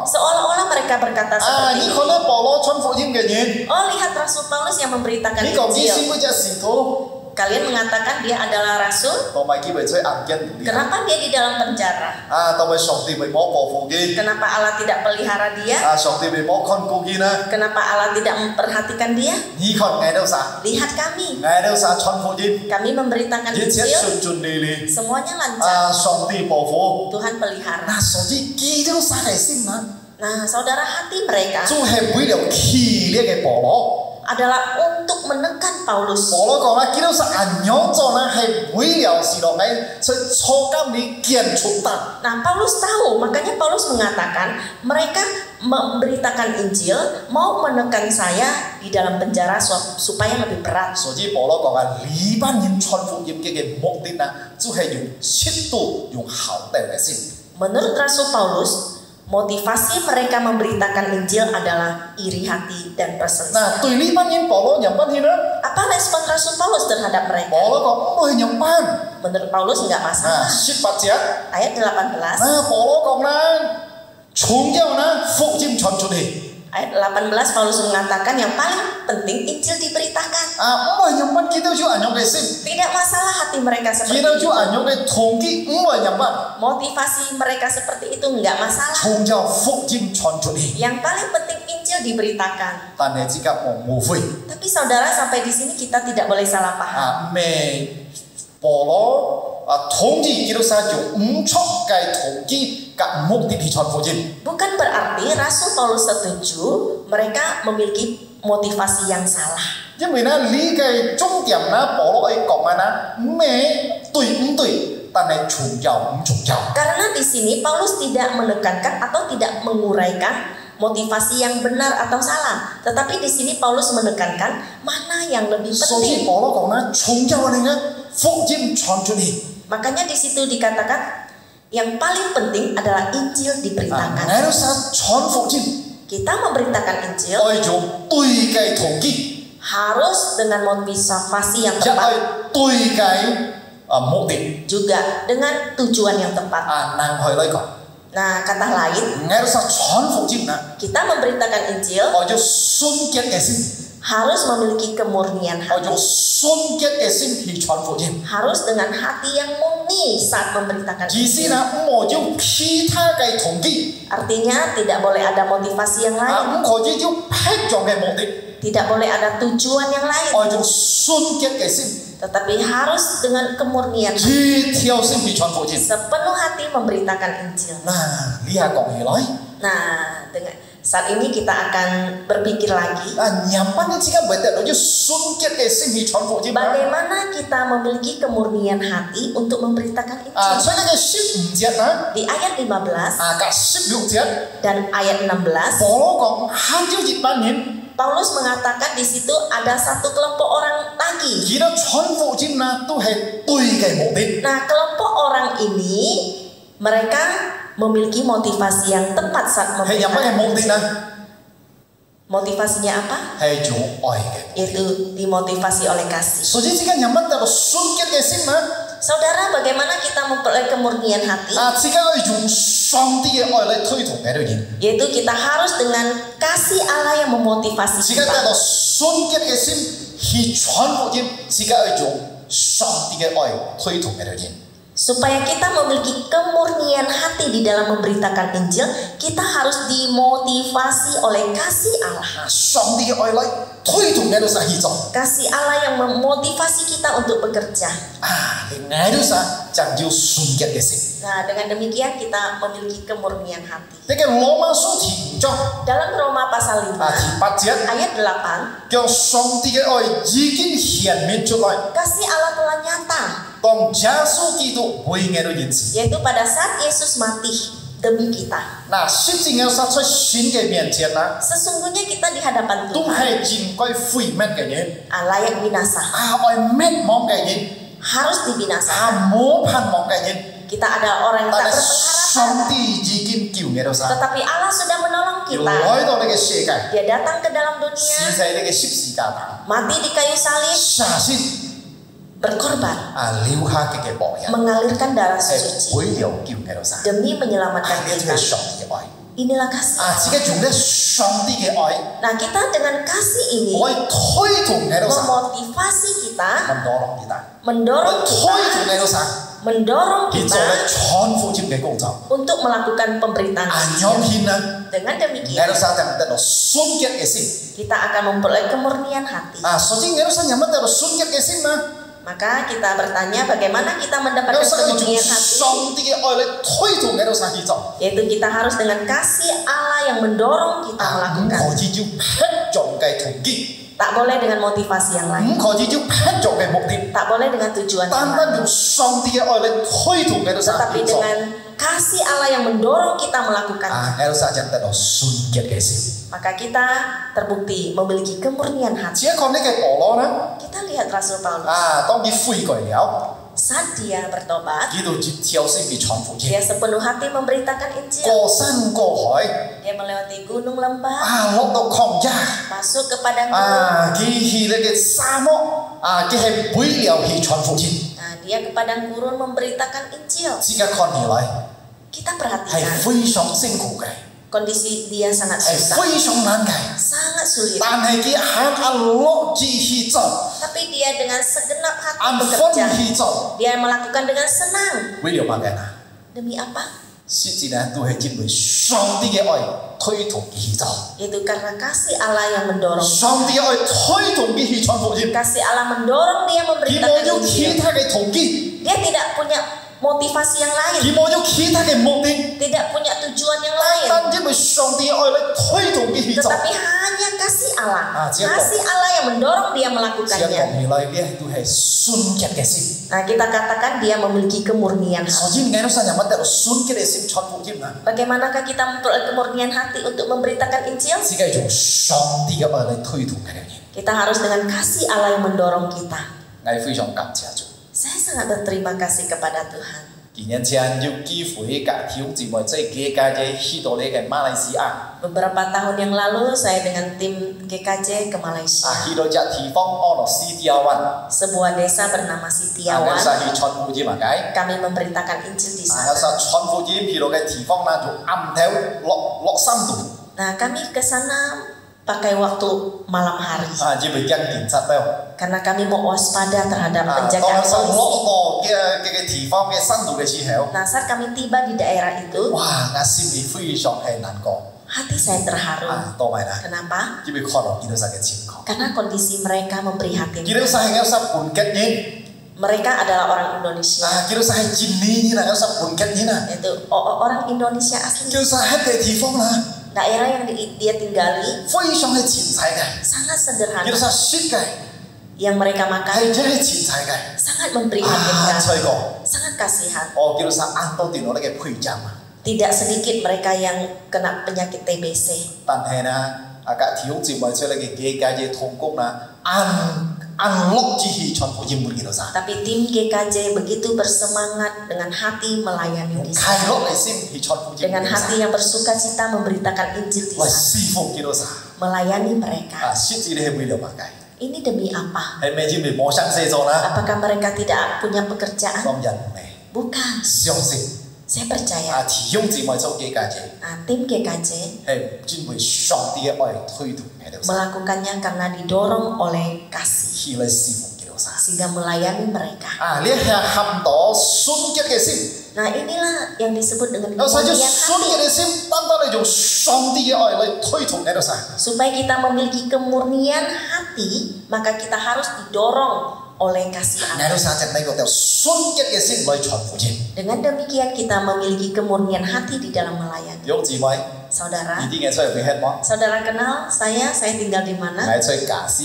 Seolah-olah mereka berkata seperti ini. Oh, lihat Rasul Paulus yang memberitakan Injil. Kalian mengatakan dia adalah rasul. 當咪叫佢出硬件努力。 Kenapa dia di dalam penjara? 當咪上帝咪冇保護佢。 Kenapa Allah tidak pelihara dia? 上帝咪冇看顧佢啦。 Kenapa Allah tidak memperhatikan dia? 你看捱到啥？ Lihat kami. 捱到啥傳福音， Kami memberitakan 一切 Injil. 順順利利。 Semuanya lancar. 上帝保護。 Tuhan pelihara. 所以基督啥嘅心啊？ Nah, saudara, hati mereka 就係為了企呢個保羅。 adalah untuk menekan Paulus. 保羅講啦，基督是按樣做啦，係為了是落嚟去錯監你見出單。 Nah, Paulus tahu, makanya Paulus mengatakan mereka memberitakan Injil mau menekan saya di dalam penjara supaya lebih berat. 所以保羅講啊，呢班人傳福音嘅目的啊，就係用適度用好嘅嚟先。 Menurut Rasul Paulus, motivasi mereka memberitakan Injil adalah iri hati dan perselisihan. 嗱，對呢班人保羅人班人啦， Apa respon Rasul Paulus terhadap 保 mereka? 羅講唔係人班。 Menurut Paulus enggak 嗱masalah. ，18節， Ayat 18. 嗱，保羅講啦，重要啦，福音傳出去。 Ayat 18 Paulus mengatakan yang paling penting Injil diberitakan. 唔係人班，基督教按樣嘅心， Tidak masalah hati mereka 基 seperti 督 itu. 教按樣嘅動機，唔係人班， Motivasi mereka seperti itu enggak masalah. 重要福音傳出去。 Yang paling penting Injil diberitakan. 但係之間我無悔。 Tapi saudara, sampai di sini kita tidak boleh salah paham. 保羅統治基督徒用唔錯嘅動機及目的去傳福音。 Bukan berarti Rasul Paulus setuju mereka memiliki motivasi yang salah. 因為呢，你嘅重點呢，保羅係講啊，咩對唔對，但係重要唔重要。 Karena di sini Paulus tidak menekankan atau tidak menguraikan motivasi yang benar atau salah, tetapi di sini Paulus menekankan mana yang lebih 所以 penting. 保羅講呢，重要嘅呢，福音傳出去。 Makanya di situ dikatakan yang paling penting adalah Injil diberitakan. 我哋想傳福音， Kita memberitakan Injil 愛用對嘅動機， harus dengan motivasi yang 亦係 tepat, 對嘅目的。 juga dengan tujuan yang tepat. 難去嚟講， Nah, kata lain, 我哋想傳福音啊， kita memberitakan Injil 愛用純潔嘅心。 harus memiliki kemurnian 我 hati, 用純潔嘅心去傳福音。 harus dengan hati yang murni saat memberitakan 意思 Injil. 呢，唔用其他嘅動機， Artinya tidak boleh ada motivasi yang lain, 唔可以用偏重嘅目的， tidak boleh ada tujuan yang lain, 我用純潔嘅心， tetapi harus dengan kemurnian hati, 一條心去傳福音。 sepenuh hati memberitakan Injil. 嗱，呢下講起來， Nah, dengan saat ini kita akan berpikir lagi 人班嘅之間唔係得用純潔嘅心去傳福音啊。 bagaimana kita memiliki kemurnian hati untuk memberitakan Injil. 所以呢個15節啊， Di ayat 15及16節， dan ayat 16, 保羅講喊咗一班人， Paulus mengatakan di situ ada satu kelompok orang lagi. 其他傳福音呢都係對嘅目的。 Nah, kelompok orang ini mereka memiliki motivasi yang tepat saat 係有乜嘢 memberitakan 目的 Injil. 呢？ Motivasinya apa? 係用愛嘅。 Yaitu dimotivasi oleh kasih. 所以之間有乜得個純潔嘅心啊？ Saudara, bagaimana kita memperoleh kemurnian hati? 之間可以用上帝嘅愛嚟推動呢啲人。 Yaitu kita harus dengan kasih Allah yang memotivasi 之間得 kita. 個純潔嘅心去傳福音，之間可以用上帝嘅愛推動呢啲人。 Supaya kita memiliki kemurnian hati di dalam memberitakan Injil, kita harus dimotivasi oleh kasih Allah. 上帝嘅愛嚟推動呢啲實現作。 Kasih Allah yang memotivasi kita untuk bekerja. 呢啲實就叫純潔嘅心。 Nah, dengan demikian kita memiliki kemurnian hati. 呢個羅馬書第5章 Dalam Roma pasal 5, 第8節， ayat 8, 叫上帝嘅愛已經顯明出來， kasih Allah telah nyata, 當耶穌基督為呢啲人死。 yaitu pada saat Yesus mati demi kita. 實際上殺出神嘅面前啦， Sesungguhnya kita di hadapan 都 Tuhan 係應該毀滅嘅人， layak binasa, 愛滅亡嘅人， harus dibinasakan. 冇盼望嘅人。 Kita adalah orang yang 但 tak 係 berpengharapan, 上帝已經叫呢啲殺， tetapi Allah sudah menolong 要 kita. 來到呢個世界， Dia datang ke dalam 死 dunia, 在呢個十字架上， mati di kayu salib, 殺身 berkorban, 留下佢嘅榜樣， mengalirkan darah 係 suci 為了叫呢啲殺。 demi menyelamatkan 呢啲 kita. 係上帝嘅愛。Inilah kasih. 只係用咧上帝嘅愛， Nah, kita dengan kasih ini 可以推動喺度神， memotivasi kita, mendorong kita， mendorong 推動 kita, 喺度神， mendorong 去做 kita 咧傳福音嘅工作。 untuk melakukan pemberitaan 讓 Injil. 獻啊， Dengan 喺 demikian, 度神就得到純潔嘅心。 kita akan memperoleh kemurnian hati. 首先喺度神有乜得到純潔嘅心啊？ Maka kita bertanya bagaimana kita 喺 mendapatkan 度神要用 kemurnian hati, 上帝嘅愛嚟推動喺度神去做。 yaitu kita harus dengan kasih Allah yang mendorong kita 唔 melakukan. 可以要偏重嘅途徑， Tak boleh dengan motivasi yang 唔 lain, 可以要偏重嘅目的， tak boleh dengan tujuan yang 單 lain. 單用上帝嘅愛嚟推動喺度神 Tetapi 去做。 dengan kasih Allah yang mendorong kita melakukan, 喺度神就得到純潔嘅心。 maka kita terbukti memiliki kemurnian hati. 只一個呢嘅保羅咧， Kita lihat Rasul Paulus, 當佢悔改了， saat dia bertobat, 佢就接受先去傳福音， dia sepenuh hati memberitakan Injil. 過山過海， Dia melewati gunung lembah, 落到曠野， masuk ke padang gurun. 佢去呢個沙漠，佢係背了去傳福音， Nah, dia ke padang gurun memberitakan Injil. 只家看起來 Kita 係 perhatikan 非常辛苦嘅， kondisi dia sangat 係 susah, 非常難嘅， sangat sulit. 但係佢肯落志去做， Tapi dia dengan segenap hati 按 bekerja. 分去做， Dia melakukan dengan senang. 為了乜嘅啊？ Demi apa? 實際呢都係因為上帝嘅愛推動佢去做， Itu karena kasih Allah yang mendorong. 上帝嘅愛推動佢去傳福音。 Kasih Allah mendorong dia 佢冇 memberitakan 咗其 Injil. 他嘅途徑， Dia tidak punya motivasi yang lain, 佢冇咗其他嘅目的， tidak punya tujuan yang lain. 但因為上帝嘅愛嚟推動佢去做。 Tetapi hanya kasih Allah. siapa? Kasih Allah yang mendorong dia 只係 melakukannya. 講起來呢都係純潔嘅心。 Nah, kita katakan dia memiliki kemurnian 所 hati. 以我哋神有乜得到純潔嘅心傳福音啊？ Bagaimanakah kita memperoleh kemurnian hati untuk memberitakan Injil? 只係用上帝嘅愛嚟推動佢哋。 Kita harus dengan kasih Allah yang mendorong kita. 我非常感謝主。 Saya sangat berterima kasih kepada Tuhan. 幾年前有機會甲弟兄姊妹在幾家嘅去到呢個馬來西亞， Beberapa tahun yang lalu saya dengan tim GKJ ke Malaysia. 去到隻地方安樂西條灣， Sebuah desa bernama 我 Sitiawan. 哋去傳福音啊解。 Kami memberitakan Injil di 我 sana. 哋傳福音去到嘅地方呢，就暗頭落山度。 Nah, kami ke sana pakai waktu malam hari 因為驚警察了。 karena kami mau waspada terhadap 當 penjagaan 我上 polisi. 落到嘅地方嘅山度嘅時候， Nah, saat kami tiba di daerah itu, 哇！我心裡非常係難過。 hati saya terharu. 多埋啦， Kenapa? 因為看到見到晒嘅情況。 Karena kondisi mereka 見到 memprihatinkan. 晒係有晒半吉人， Mereka adalah orang Indonesia, 見到晒係戰呢人，有晒半吉人啊！ yaitu orang Indonesia asli. 見到晒喺嘅地方啦， Daerah yang dia tinggali 非常係前菜嘅， sangat 見 sederhana. 到晒雪嘅， Yang mereka makan 係真係前菜嘅。 sangat memprihatinkan, 吹過， sangat kasihan. 我見到晒啱到電腦呢嘅配針啊！ Tidak sedikit mereka yang kena penyakit TBC. 但係呢，甲弟兄姊妹出嚟嘅幾家嘅同工啦，按落之去傳福音冇見到晒， Tapi tim GKJ begitu bersemangat dengan hati melayani di 開 sana. 落嘅心去傳福音 Dengan 冇見到 hati 晒， yang bersuka cita memberitakan Injil di 嚟 sana. 侍奉見到晒。 Melayani mereka. 實際你係為了乜嘅？ Ini demi apa? 係咪因為冇相信咗啦？ Apakah mereka tidak punya pekerjaan? 當然唔係， Bukan. 相信 Saya percaya. 弟兄姊妹做幾家嘅。 Nah, tim GKJ 係因為上帝嘅愛推動喺度， melakukannya karena didorong oleh kasih 去嚟侍奉基督晒。 sehingga melayani mereka. 呢係含到純潔嘅心， Nah, inilah yang disebut dengan 有晒咗 kemurnian 純潔 hati. 嘅心，單單係用上帝嘅愛嚟推動喺度晒。 Supaya kita memiliki kemurnian hati, maka kita harus didorong oleh kasih 喺 Allah. 度晒就係個條純潔嘅心嚟傳福音。 Dengan demikian kita memiliki kemurnian hati di dalam melayani. 弟兄姊妹， Saudara, 呢啲嘢出嚟會吃麼？ saudara kenal saya tinggal di mana? 係出去假斯，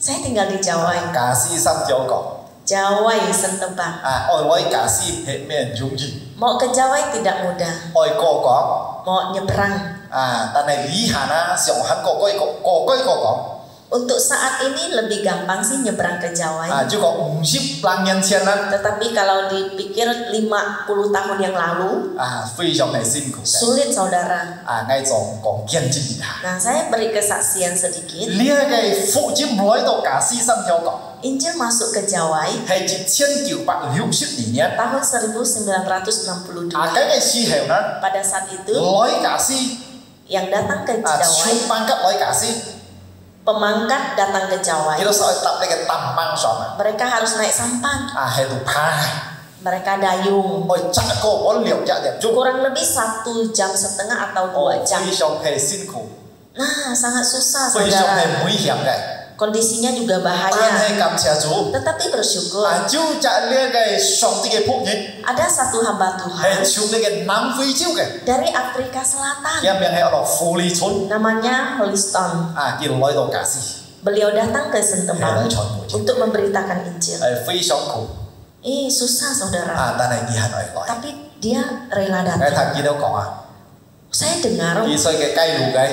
Saya tinggal di Jawai. 假斯三條角。 Jawai Sentebang. 愛來假斯係咩人中意？ Mau ke Jawai tidak mudah. 愛過講。 Mau nyebrang. 但係以下啦，上海個講。 Untuk saat ini lebih gampang sih nyebrang ke Jawai. 就講50年前啦， Tetapi kalau dipikir 50 tahun yang lalu, 非常係辛苦嘅。 sulit saudara. 我仲講見證一下， Nah, saya beri kesaksian sedikit. 呢個福音來到假斯三條角， Injil masuk ke Jawai 係1960年 tahun 1962. 嗰個時候呢， Pada saat itu 女教師 yang datang ke 啊， Jawai, 全班級女教師， pemangkat datang ke Jawai. 佢都所謂搭呢個擔班上啊， Mereka harus naik sampan, 喺度爬， mereka dayung. 我揸個我2點鐘， Kurang lebih 1,5 jam atau 2 jam. 非常係辛苦， Nah, sangat susah 非常 saudara. 係危險嘅， Kondisinya juga 但 bahaya. 係感謝主， Tetapi bersyukur 啊，就在呢個上帝嘅僕人， ada satu hamba 係 Tuhan 從呢個南非洲嘅， dari Afrika Selatan. 一名喺嗰度富利村， Namanya Holiston. 啊，叫女道教師， Beliau datang ke Sentebang Hei, Chon Mujib. untuk memberitakan Injil. 係非常苦， Susah saudara. 啊，但係佢係來來， Tapi dia rela 誒 datang. 睇見到講啊， Saya dengar 幾歲嘅雞路嘅，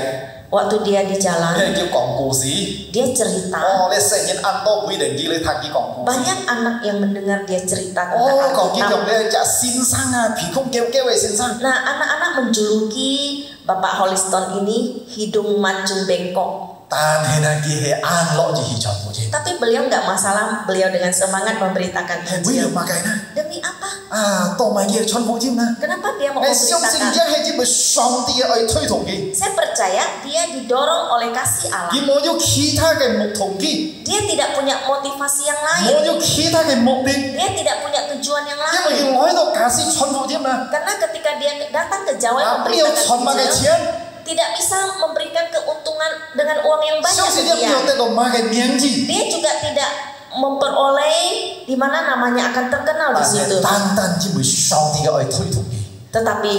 waktu dia di jalan, 叫講故事。 dia cerita. 哦，你成日按多每年叫你睇佢講故事。 Banyak anak yang mendengar dia cerita 哦， tentang 講幾 Alkitab. 種咧就先生啊，皮空叫嘅先生。 Nah, anak-anak menjuluki Bapak Holiston ini hidung mancung bengkok. 但係呢，佢係按落住去傳福音。 Tapi beliau nggak masalah, beliau dengan semangat memberitakan 為什 Injil. 麼嘅呢？ Demi apa? 啊，當埋佢傳福音呢？ Kenapa dia mau 你相信 memberitakan? 一係只會上帝嘅愛推動佢， Saya percaya dia didorong oleh kasih Allah. 佢冇有其他嘅目同佢， Dia tidak punya motivasi yang 冇 lain. 有其他嘅目的， Dia tidak punya tujuan yang 因為 lain. 佢來到教師傳福音啊， Karena ketika dia datang ke Jawa 啊，沒有傳乜嘅 memberitakan Injil, 錢， tidak bisa memberikan keuntungan dengan uang yang 相 banyak 信 ke 一冇 dia. 得到乜嘅名字， Dia juga tidak memperoleh di mana namanya akan terkenal 但 di 係 situ. 單單只會上帝嘅愛推動佢。 Tetapi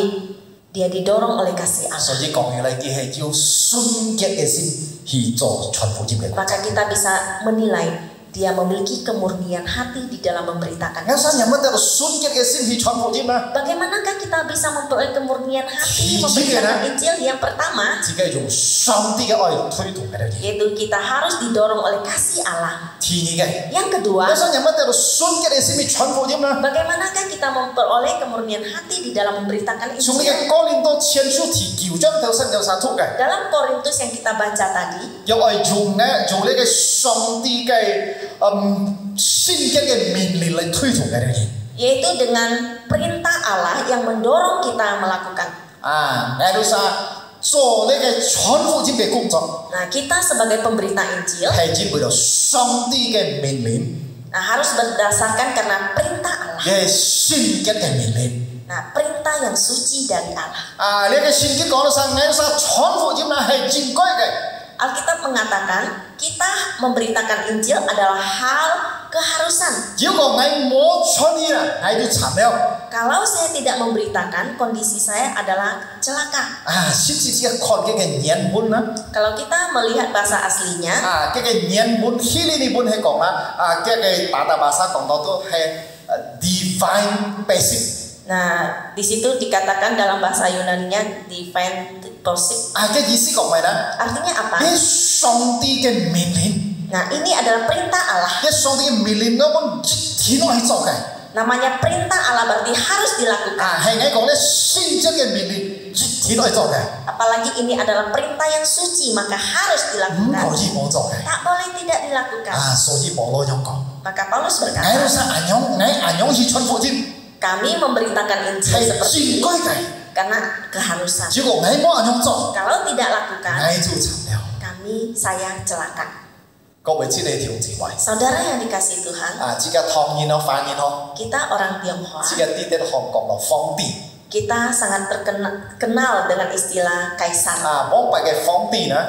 dia didorong oleh kasih 所 Allah. 以講起嚟，佢係要純潔嘅心去做傳福音嘅工作。 Maka kita bisa menilai dia memiliki kemurnian hati di dalam memberitakan 啱先 Injil. 有乜得到純潔嘅心去傳福音啊？ Bagaimanakah kita bisa memperoleh kemurnian hati Iya, memberitakan iya. Injil? Yang pertama, 自己用上帝嘅愛推動喺度嘅。 yaitu kita harus didorong oleh kasih Allah. 第二嘅， Yang kedua, 啱先有乜得到純潔嘅心去傳福音啊？ bagaimanakah kita memperoleh kemurnian hati di dalam memberitakan 從呢 Injil? 個哥林多前書第9章到3章3節嘅， Dalam Korintus yang kita baca tadi, 要愛用呢個上帝嘅聖潔嘅命令嚟推動喺度嘅。 yaitu dengan perintah Allah yang mendorong kita melakukan. 啊，喺度啥做呢個傳福音嘅工作， Nah, kita sebagai pemberita Injil, 係只為到上帝嘅命令。 nah harus berdasarkan karena perintah Allah. 嘅聖潔嘅命令。 Nah, perintah yang suci dari Allah. 啊，呢個聖經講到晒，我晒傳福音啦係應該嘅。 Alkitab mengatakan kita memberitakan Injil adalah hal keharusan. 如果我冇傳意啦，我就慘了。 Kalau saya tidak memberitakan, kondisi saya adalah celaka. 啊，甚至只係看嘅原文啦， Kalau kita melihat bahasa aslinya, 啊，嘅原文希利尼文係講啦，啊，嘅大大bahasa講到都係divine basic。 nah di situ dikatakan dalam bahasa Yunaninya divine pursuit. 啊，嘅意思講咩啦？ Artinya apa? 係上帝嘅命令， Nah, ini adalah perintah Allah. 係上帝嘅命令，我們一天都去做嘅。 Namanya perintah Allah berarti harus dilakukan. 啊，係我講咧聖潔嘅命令，一天都去做嘅， Apalagi ini adalah perintah yang suci, maka harus 唔 dilakukan. 可以冇做嘅。 Tak boleh tidak dilakukan. 啊，所以保羅咁講。 Maka Paulus 我 berkata, 都想按樣去傳福音， kami memberitakan Injil 係 seperti 應 ini 該嘅。 karena keharusan. 如果我冇按樣做， Kalau tidak lakukan, 我就慘了。 saya celaka. 各位知你條智慧 Saudara yang dikasihi Tuhan, 啊，自己唐言咯，反言咯， kita orang Tionghoa, 自己啲啲韓國咯，方便 kita sangat terkenal dengan istilah kaisar. 啊，冇白嘅方便啊，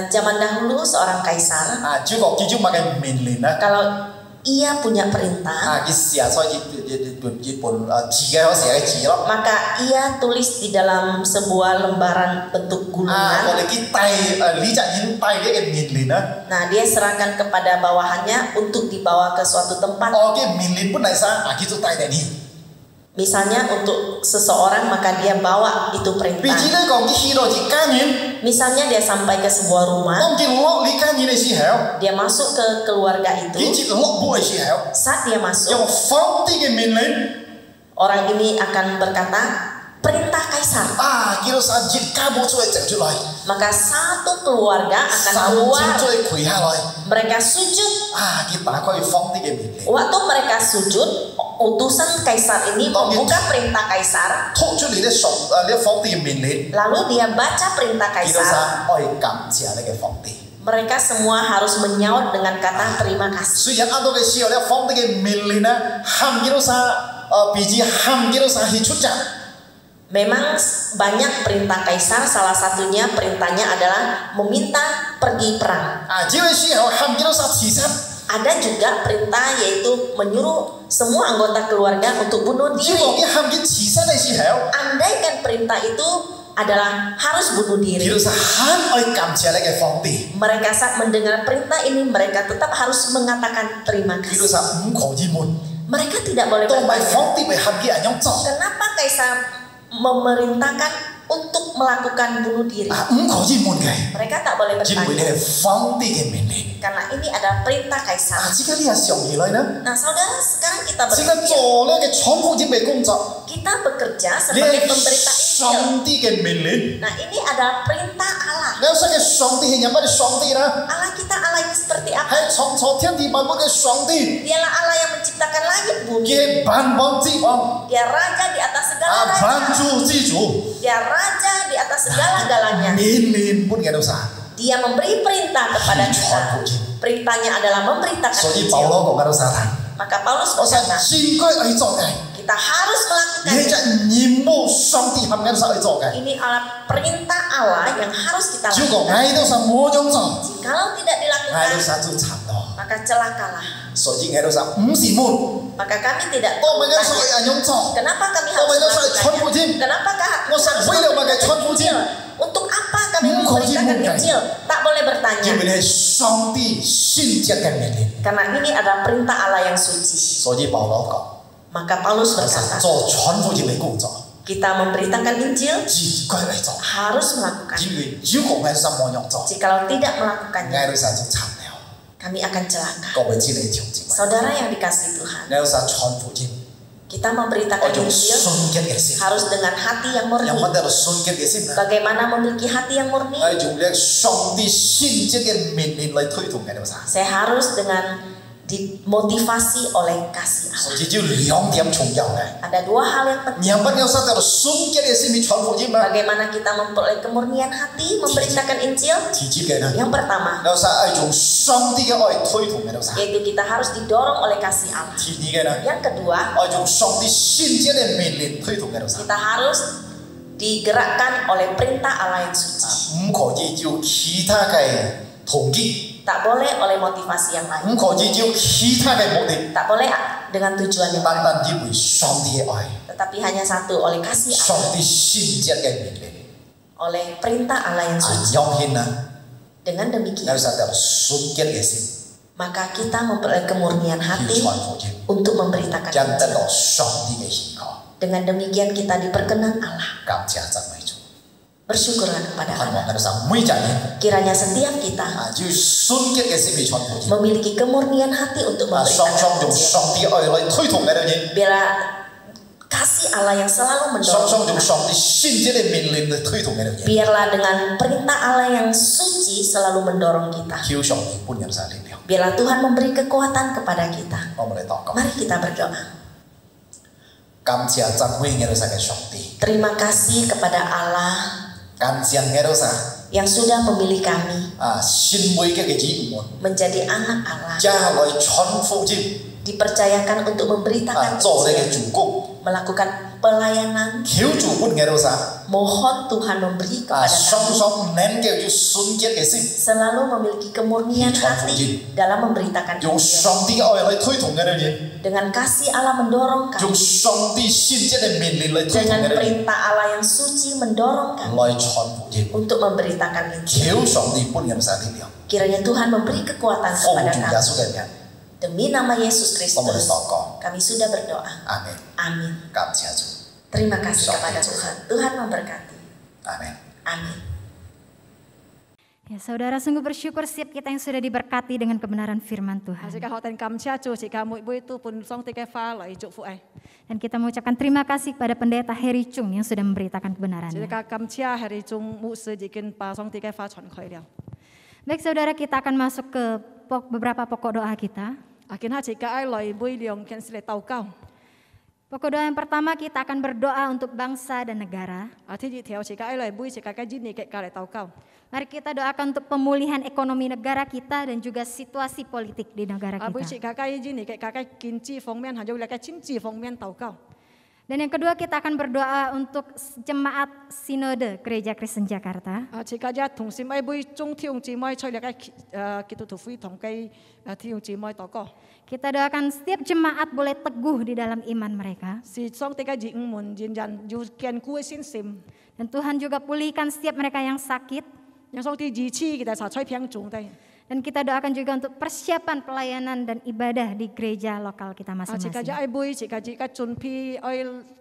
Zaman dahulu seorang kaisar, 啊，如果記住乜嘅命令啊， kalau ia punya perintah, 啊，佢寫出日本字嘅嗰時嘅字咯， maka ia tulis di dalam sebuah lembaran bentuk 啊，我 gulungan. 哋啲呢隻已帶呢個命令啊， Nah, dia serahkan kepada bawahannya untuk dibawa ke suatu tempat. 我嘅命令本嚟啥，啊，佢就帶嚟你。 Misalnya untuk seseorang, maka dia bawa itu 譬如 perintah. 呢個佢去到一間人， Misalnya dia sampai ke sebuah rumah, 當佢落呢間人嘅時候， dia masuk ke keluarga 佢 itu. 接落步嘅時候， Saat dia masuk, 用方啲嘅命令。 orang ini akan berkata, perintah kaisar. kira sa jika mo cuy cek cuy, Maka satu keluarga akan sam keluar. cuy kui halai, Mereka sujud. kita koi phong di game ini. Waktu mereka sujud, utusan kaisar ini membuka perintah kaisar. Thuk cuy dia sok, dia phong di game ini. Lalu dia baca perintah Kira kaisar. sa oi kam cia lagi phong di. Mereka semua harus menyaut dengan kata terima kasih. So yang ado ke sio dia phong di game ini na, ham kira sa biji ham kira sa hicuca. Memang banyak perintah kaisar, salah satunya perintahnya adalah meminta pergi perang. Jiwa sio ham kira sa cisat. Ada juga perintah yaitu menyuruh semua anggota keluarga untuk bunuh diri. Jiwa dia ham kira cisat ni sio. Andaikan perintah itu adalah harus bunuh diri. Kira sa ham oi kam cia lagi phong di. Mereka saat mendengar perintah ini, mereka tetap harus mengatakan terima Kira kasih. sa kau jimun. Mereka tidak boleh Tong bai bertanya, phong di bai ham kira anyong cok. kenapa kaisar memerintahkan untuk melakukan bunuh diri? Kau jimun gay. Mereka tak boleh Jimun bertanya, dia phong di game ini. karena ini adalah perintah kaisar. Jika dia siang nilai na. Nah saudara, sekarang kita Jika bekerja. 做那个全部准备工作， Kita bekerja 你 sebagai pemberita Injil. 上帝嘅命令， Nah ini adalah perintah Allah. 你说嘅上帝係有乜嘢上帝啦？ Allah kita Allah yang seperti apa? 係創造天地萬物嘅上帝， Dialah Allah yang menciptakan langit bumi. 嘅萬王之王， Dia raja di atas segala 萬 raja. 主之主， Dia raja di atas segala-galanya. 命令本嘅都啥？ Dia memberi perintah kepada kita. Perintahnya adalah 所 memberitakan 以保 Injil. 羅講嘅都啥啦？ Maka Paulus 我實 berkata, 應該去做嘅， kita harus 而 melakukannya. 且任務上帝含嘅都啥去做嘅， Ini adalah perintah Allah yang harus kita 如果 lakukan. 嗌都啥冇樣做， Jikalau tidak 嗌都 dilakukan, 啥就慘咯。 maka celakalah. 所以嗌都啥唔是門， Maka kami tidak 我咪嘅所 bertanya, 以係樣做， kenapa kami 我 harus 咪嘅所以全部 melakukannya? 添。 Kenapakah 我實為了乜嘅全部添？ Untuk apa kami Engkau memberitakan jimun, Injil? Tak boleh 因 bertanya. 為你係上帝先知嘅命令， Karena ini adalah perintah Allah yang suci. 所以保羅 Maka Paulus 講，其實 berkata, 做全部嘅工作， kita memberitakan Injil 自該嚟做， harus melakukan. 因為如果我係什麼樣做， Jikalau tidak melakukannya, 嗌到晒就慘了。 kami akan celaka. 各位知你條件， Saudara yang dikasihi Tuhan, 嗌到晒全部添， kita 我 memberitakan 用 Injil 信嘅嘅先， harus dengan hati yang 有 murni. 乜嘢信嘅嘅先啦？ Bagaimana memiliki hati yang murni? 係用呢上帝先知嘅命令嚟推動嘅到晒， Saya harus dengan dimotivasi oleh kasih 所 Allah. 以要兩點重要嘅。 Ada dua hal yang penting. 你有乜嘢實在信嘅嘅先咪全部添啊？ Bagaimana kita memperoleh kemurnian hati memberitakan Injil? 直接嘅啦， Yang pertama, 有晒係用上帝嘅愛推動嘅到晒， yaitu kita harus didorong oleh kasih Allah. 第二嘅啦。 Yang kedua, 我用上帝先知嘅命令推動嘅度晒， kita harus digerakkan oleh perintah Allah yang suci. 唔可以要其他嘅途徑， Tak boleh oleh motivasi yang lain. 唔可以要其他嘅目的， Tak boleh dengan tujuan yang 單 lain. 單因為上帝嘅愛， Tetapi hanya satu, oleh kasih 上 Allah. 帝先知嘅命令， Oleh perintah Allah yang 啊， suci. 有獻啊， Dengan 有 demikian, 實就信嘅嘅先， maka kita memperoleh kemurnian 要 hati 傳福音， untuk memberitakan 將得 Injil. 到上帝嘅喜樂， Dengan demikian kita diperkenan Allah. 感謝讚美主， Bersyukurlah kepada 盼 Allah. 望喺度上每一日 Kiranya setiap kita 啊，要信嘅嘅先咪傳福音， memiliki kemurnian hati untuk 啊，雙雙 memberitakan 用 Injil. 上帝愛嚟推動嘅嘢。 Bila kasih Allah yang selalu 雙雙 mendorong 用 kita. 上帝先知嘅命令嚟推動嘅嘢， Biarlah dengan perintah Allah yang suci selalu mendorong kita. 叫上帝本人晒力量。 Biarlah Tuhan memberi kekuatan kepada kita. 我哋嚟禱告， Mari kita berdoa. 感謝讚美嘅都晒嘅上帝， Terima kasih kepada Allah 感謝嘅都晒 yang sudah memilih kami 啊，先每嘅子民， menjadi anak Allah. 加來傳福音 Dipercayakan untuk 啊， memberitakan 做你 Injil, 嘅主公， melakukan pelayanan. 求主本嘅都晒 Mohon Tuhan memberi 啊， kepada 雙 kami 雙能夠要信嘅嘅先， selalu memiliki kemurnian hati dalam memberitakan 用 Injil. 上帝嘅愛嚟推動嘅嘢， Dengan kasih Allah mendorong 用 kami. 上帝先知嘅命令嚟推動 Dengan 嘅嘢， perintah Allah yang suci mendorong kami 來傳福音， untuk memberitakan Injil. 求上帝本人晒力量， Kiranya Tuhan memberi kekuatan 奉 kepada 主耶 kami. 穌嘅名， Demi nama Yesus 我哋 Kristus, 禱告， kami sudah berdoa. 阿門， Amin. 感謝主， Terima kasih kepada Tuhan. Tuhan memberkati. 阿門。 Amin. Ya, saudara sungguh bersyukur setiap kita yang sudah diberkati dengan kebenaran firman Tuhan. 時間學定感謝主，時間每每都伴上帝嘅花嚟祝福誒。 Dan kita mengucapkan terima kasih kepada pendeta Heri Chung yang sudah memberitakan 時 kebenarannya. 間感謝係你種牧師已經把上帝嘅花傳開了。 Baik saudara, kita akan masuk ke beberapa pokok doa kita. 見下時間愛來每兩件事嚟禱告。 Pokok doa yang pertama kita akan berdoa untuk bangsa dan negara. 天熱條時間愛來每時間嘅演你嘅隔嚟禱告。 Mari kita doakan untuk pemulihan ekonomi negara kita dan juga situasi politik di negara 每時 kita. 間嘅演你嘅隔嘅經濟方面，還有你嘅政治方面禱告。 Dan yang kedua kita akan berdoa untuk jemaat sinode Gereja Kristen Jakarta. 時間一同時咪每中弟兄姊妹出嚟嘅基督徒會同嘅弟兄姊妹禱告。 Kita doakan setiap jemaat boleh teguh di dalam iman mereka. 是上帝嘅義門現人要堅固嘅信心， Dan Tuhan juga pulihkan setiap mereka yang sakit. 讓上帝醫治佢哋查出平重低。 Dan kita doakan juga untuk persiapan pelayanan dan ibadah di gereja lokal kita 時間 masing-masing. 一愛每時間一嘅準備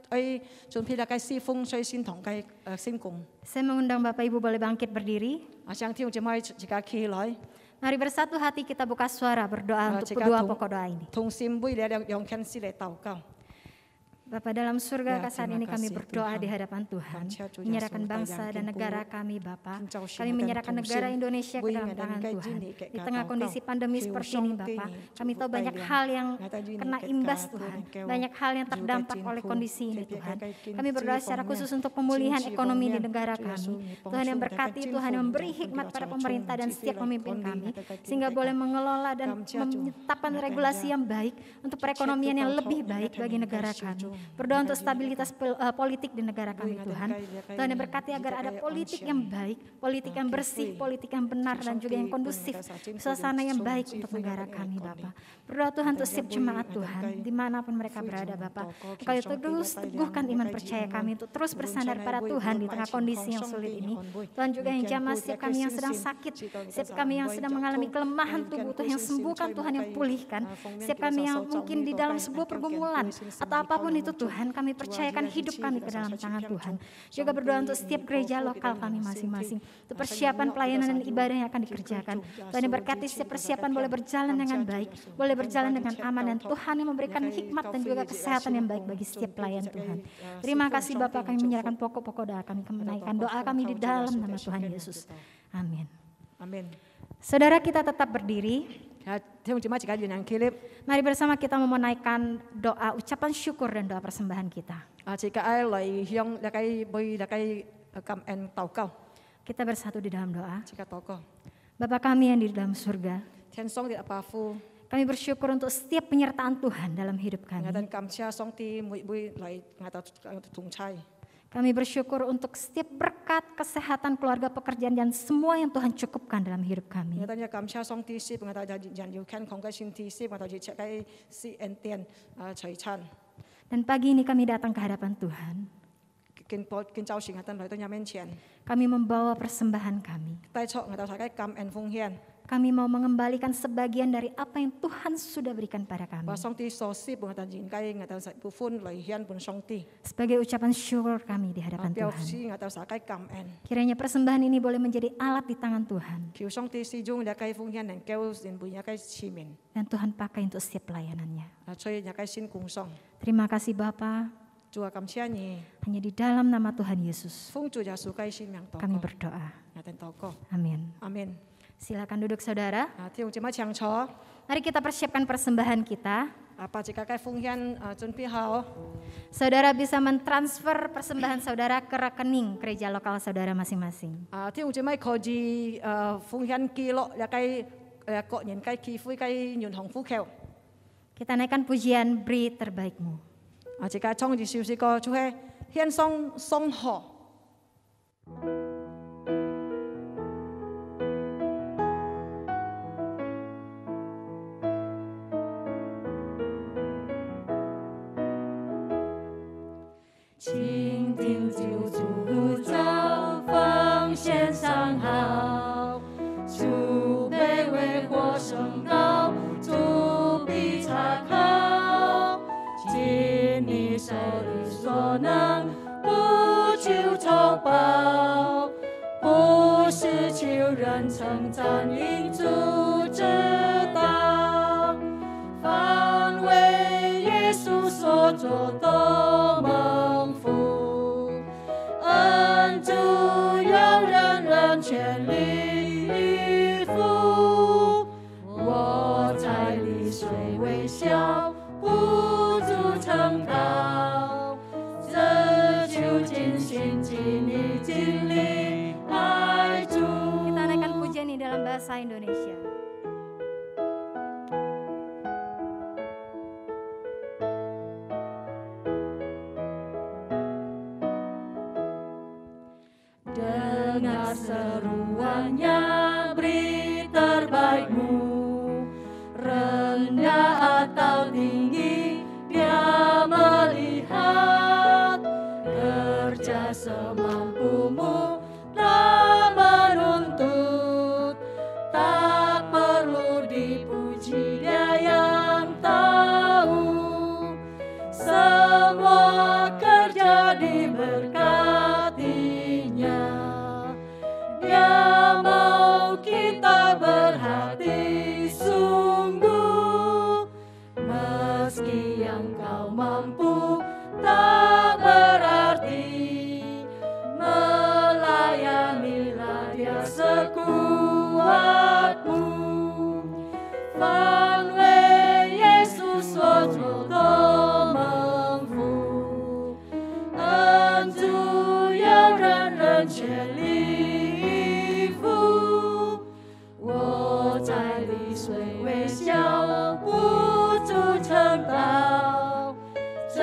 愛準備嘅侍奉水先同嘅聖工。 Saya mengundang Bapak Ibu boleh bangkit berdiri. 想弟兄姊妹時間起來， Mari bersatu hati kita buka suara berdoa untuk kedua pokok doa ini. 同心每兩件事嚟禱告。 Bapa dalam surga, Ya, saat terima ini kami kasih, berdoa Tuhan. di hadapan Tuhan. Kancah, Tuhan, Menyerahkan Yesus, bangsa Tayang, dan Kimpu, negara kami Bapa. Kincau, Kami Shingan, menyerahkan Tungsin, negara Indonesia ke Bui, dalam Ngadan, tangan Kai, Tuhan. Jini, Kek, Di tengah Kakau, kondisi pandemi Kiu, seperti ini Song, Bapa, Tini, kami tahu Cukup, banyak Tayang, hal yang Ngadan, Jini, kena Kek, imbas Kakau, Tuhan. Keu, Banyak hal yang Juga, terdampak Cinku, oleh kondisi ini Kek, Tuhan. Kakak, Kinci, Kami berdoa secara Fongmen, khusus untuk pemulihan Cinci, ekonomi di Fongmen, negara Tuya, kami. Suni, Tuhan yang Pongsu, berkati, Kakak, Tuhan yang Cinfu, memberi Kakak, hikmat pada Kakak, pemerintah dan Cinci, setiap Filai, pemimpin Kondi, kami. Kakak, Kinci, Sehingga Kakak, boleh mengelola dan Kamcia, Cu, menetapkan Kakak, regulasi Kakak, yang baik untuk perekonomian yang lebih baik bagi negara kami. Berdoa untuk stabilitas politik di negara kami Tuhan. Tuhan yang berkati agar ada politik yang baik, politik yang bersih, politik yang benar dan juga yang kondusif, suasana yang baik untuk negara kami Bapa. Berdoa Tuhan untuk setiap jemaat Tuhan, dimanapun mereka berada Bapa. Engkau terus teguhkan iman percaya kami untuk terus bersandar pada Tuhan di tengah kondisi yang sulit ini. Tuhan juga yang jamah setiap kami yang sedang sakit, setiap kami yang sedang mengalami kelemahan tubuh Tuhan yang sembuhkan, Tuhan yang pulihkan. Setiap kami yang mungkin di dalam sebuah pergumulan atau apapun itu Tuhan, kami percayakan hidup kami ke dalam tangan Tuhan. Juga berdoa untuk setiap gereja lokal kami masing-masing, untuk persiapan pelayanan dan ibadah yang akan dikerjakan. Tuhan yang berkati setiap persiapan boleh berjalan dengan baik, boleh berjalan dengan aman, dan Tuhan yang memberikan hikmat dan juga kesehatan yang baik bagi setiap pelayan Tuhan. Terima kasih Bapak, kami menyerahkan pokok-pokok doa kami, menaikkan doa kami di dalam nama Tuhan Yesus. Amin. Amin. Saudara kita tetap berdiri. 弟兄姊妹時間原人企立， Mari bersama kita menaikkan doa ucapan syukur dan doa persembahan kita. 時間愛來向大家每大家感恩禱告， Kita bersatu di dalam doa. 時間禱告。 Bapa kami yang di dalam surga, 天上嘅阿爸父， kami bersyukur untuk setiap penyertaan Tuhan dalam hidup 我 kami. 哋感謝上帝每嚟我哋同差， Kami bersyukur untuk setiap berkat, kesehatan, keluarga, pekerjaan, dan semua yang Tuhan cukupkan dalam hidup 我 kami. 哋感謝上帝，使我哋人要健康嘅身體，使我哋切嘅是恩典財產， Dan pagi ini kami datang ke hadapan Tuhan. 見早時我哋嚟到人面前， Kami membawa persembahan kami. 帶出我哋大家感恩奉獻， Kami mau mengembalikan sebagian dari apa yang Tuhan sudah berikan pada kami. 把上帝所施我哋現計我哋部分嚟獻本上帝， Sebagai ucapan syukur kami di hadapan 表 Tuhan. 示我哋大家感恩。 Kiranya persembahan ini boleh menjadi alat di tangan Tuhan. 求上帝使用日計奉獻能夠成為日計使命， Dan Tuhan pakai untuk setiap pelayanannya. 所以日計先供上。 Terima kasih Bapa. 主啊，感謝你， Hanya di dalam nama Tuhan Yesus 奉主耶穌基督名禱 kami 告， berdoa. 我哋禱告， Amin. 阿門。 Silakan duduk saudara. 弟兄姊妹請坐。 Mari kita persiapkan persembahan kita. 把自己嘅奉獻準備好， Saudara bisa mentransfer persembahan saudara ke rekening gereja lokal saudara masing-masing. 弟兄姊妹可以奉獻記錄日計個人嘅機會嘅銀行戶口。 Kita naikkan pujian beri terbaikmu. 自己創意少少個就係獻上送賀。 倾听救主呼召，奉献上好，主卑微或升高，主必查考，尽你手里所能，不求酬报。人称赞因主之道，凡为耶稣所做都蒙福，恩主要人人全力以赴，我在里虽微小，不足成道，这就尽心尽力尽力爱主。 Kita naikkan pujian ini dalam bahasa Indonesia. Dengar seruannya, beri terbaikmu, rendah atau tinggi, dia melihat, kerja semampumu, tak menuntut, tak perlu dipuji, dia yang tahu, semua kerja diberkatinya. Dia mau kita berhati sungguh, meski yang kau mampu tak berarti, melayanilah dia sekuatmu. Fan为耶稣所做都蒙福，恩主要人人全力。 我在里虽微小，不足成道，这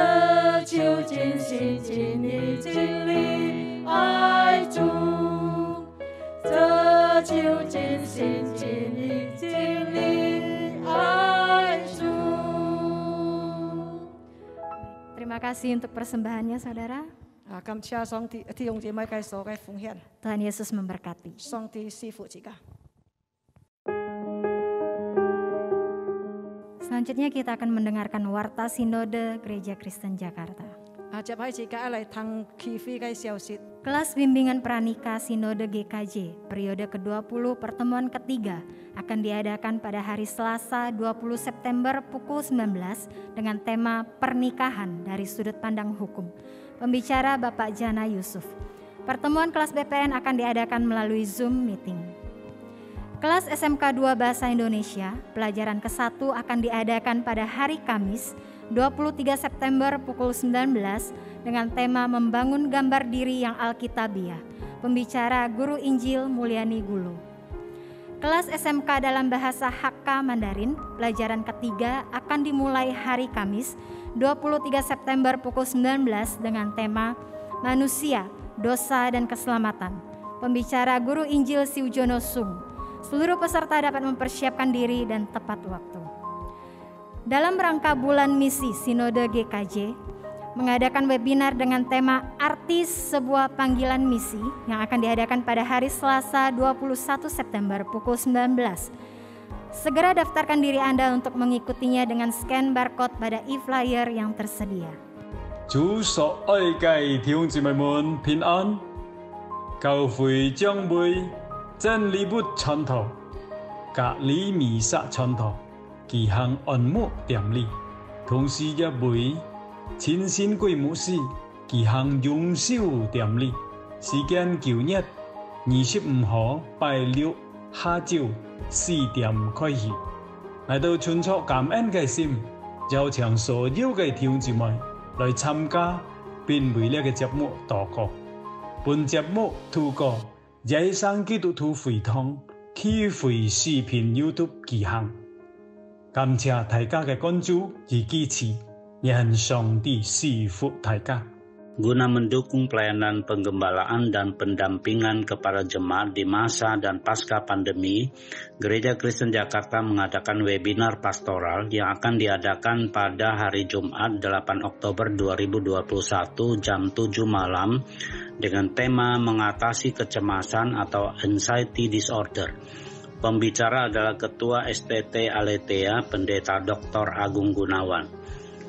就尽心尽力尽力爱主，这就尽心尽力尽力爱主。 Terima kasih untuk persembahannya, saudara. 感謝上帝弟兄姊妹嘅所嘅奉獻， Tuhan Yesus memberkati. 上帝賜福之家。 Selanjutnya kita akan mendengarkan Warta Sinode Gereja Kristen Jakarta. 接喺自家嚟聽祈飛嘅消息。 Kelas Bimbingan Pranika Sinode GKJ periode ke-20 pertemuan ketiga akan diadakan pada hari Selasa 20 September pukul 19 dengan tema Pernikahan dari Sudut Pandang Hukum. Pembicara Bapak Jana Yusuf. Pertemuan kelas BPN akan diadakan melalui Zoom meeting. Kelas SMK 2 Bahasa Indonesia pelajaran ke-1 akan diadakan pada hari Kamis 23 September pukul 19 dengan tema Membangun Gambar Diri yang Alkitabiah. Pembicara Guru Injil Mulyani Gulu. Kelas SMK dalam Bahasa Hakka Mandarin pelajaran ketiga akan dimulai hari Kamis 23 September pukul 19 dengan tema Manusia, Dosa dan Keselamatan. Pembicara Guru Injil Siujono Sung. Seluruh peserta dapat mempersiapkan diri dan tepat waktu. Dalam rangka bulan misi Sinode GKJ, mengadakan webinar dengan tema Arti Sebuah Panggilan Misi yang akan diadakan pada hari Selasa 21 September pukul 19. Segera daftarkan diri Anda untuk mengikutinya dengan scan barcode pada e-flyer yang tersedia. 主所愛嘅弟兄姊妹們平安，教會將會真理物傳道，隔離彌撒傳道，舉行按牧典禮，同時也會親信貴牧師舉行永守典禮。時間9日25號拜六下晝4點開始，嚟到傳出感恩嘅心，邀請所有嘅弟兄姊妹來參加，並為呢個節目禱告。本節目透過野生基督徒會堂企會視頻 YouTube 舉行，感謝大家嘅關注與支持，願上帝賜福大家。 Guna mendukung pelayanan penggembalaan dan pendampingan kepada jemaat di masa dan pasca pandemi, Gereja Kristen Jakarta mengadakan webinar pastoral yang akan diadakan pada hari Jumat 8 Oktober 2021 jam 7 malam dengan tema mengatasi kecemasan atau anxiety disorder. Pembicara adalah Ketua STT Aletheia, Pendeta Dr. Agung Gunawan.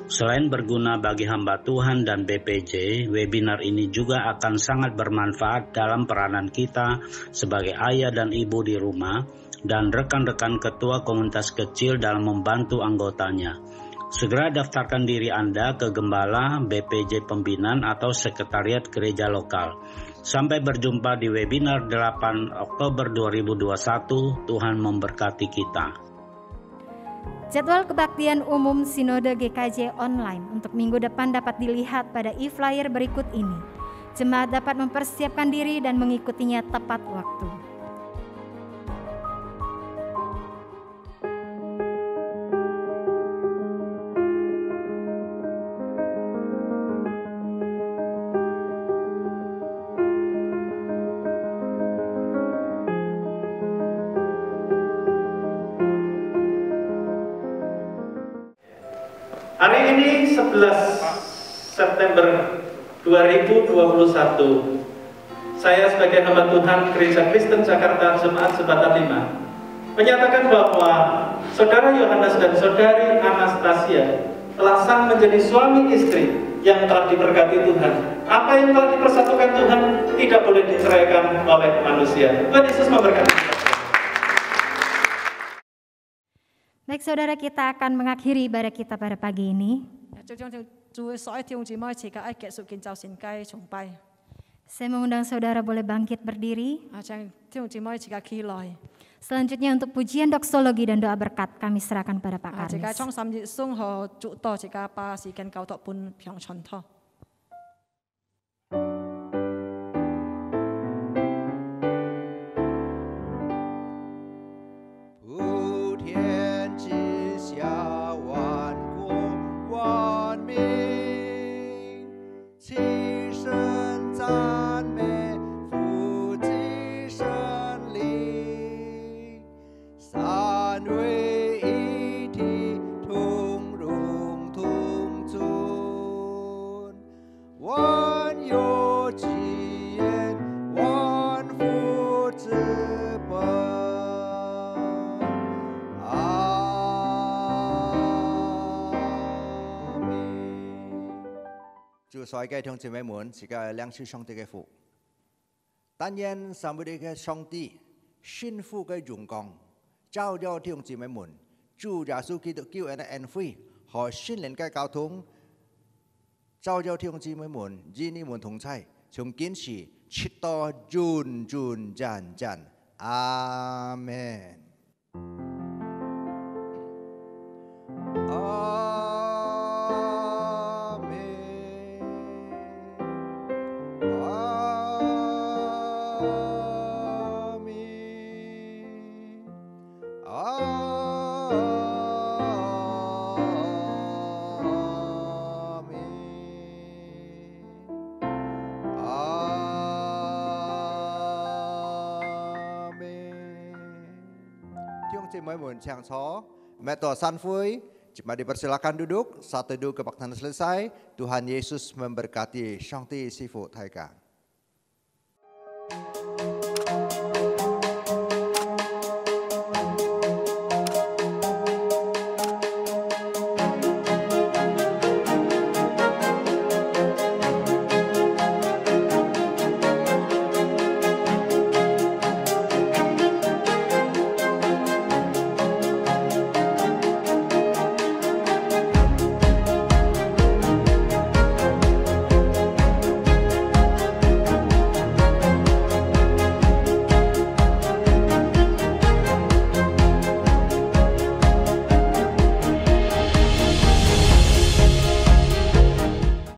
Selain berguna bagi hamba Tuhan dan BPJ, webinar ini juga akan sangat bermanfaat dalam peranan kita sebagai ayah dan ibu di rumah dan rekan-rekan ketua komunitas kecil dalam membantu anggotanya. Segera daftarkan diri Anda ke Gembala, BPJ Pembinaan atau Sekretariat Gereja Lokal. Sampai berjumpa di webinar 8 Oktober 2021. Tuhan memberkati kita. Jadwal kebaktian umum Sinode GKJ online untuk minggu depan dapat dilihat pada e-flyer berikut ini. Jemaat dapat mempersiapkan diri dan mengikutinya tepat waktu. Hari ini 11 September 2021, saya sebagai hamba Tuhan Gereja Kristen Jakarta Jemaat Jembatan 5 menyatakan bahwa Saudara Yohanes dan Saudari Anastasia telah sah menjadi suami istri yang telah diberkati Tuhan. Apa yang telah dipersatukan Tuhan tidak boleh diceraikan oleh manusia. Tuhan Yesus memberkati. Baik saudara, kita akan mengakhiri ibadah kita pada pagi ini. Saya mengundang saudara boleh bangkit berdiri. Selanjutnya untuk pujian doksologi dan doa berkat kami serahkan pada Pak Karnis.所有嘅弟兄姊妹們，是個領受上帝嘅福。但願上帝嘅上帝幸福嘅榮光，照耀弟兄姊妹們，主耶穌基督救恩嘅恩惠和聖靈嘅交通，照耀弟兄姊妹們，與你們同在，從今時直到永永遠遠。阿門。Teman-teman yang so, Metode Sanfui, mari dipersilakan duduk. Satu duduk kebaktian selesai. Tuhan Yesus memberkati. Shanti Sifu Taika.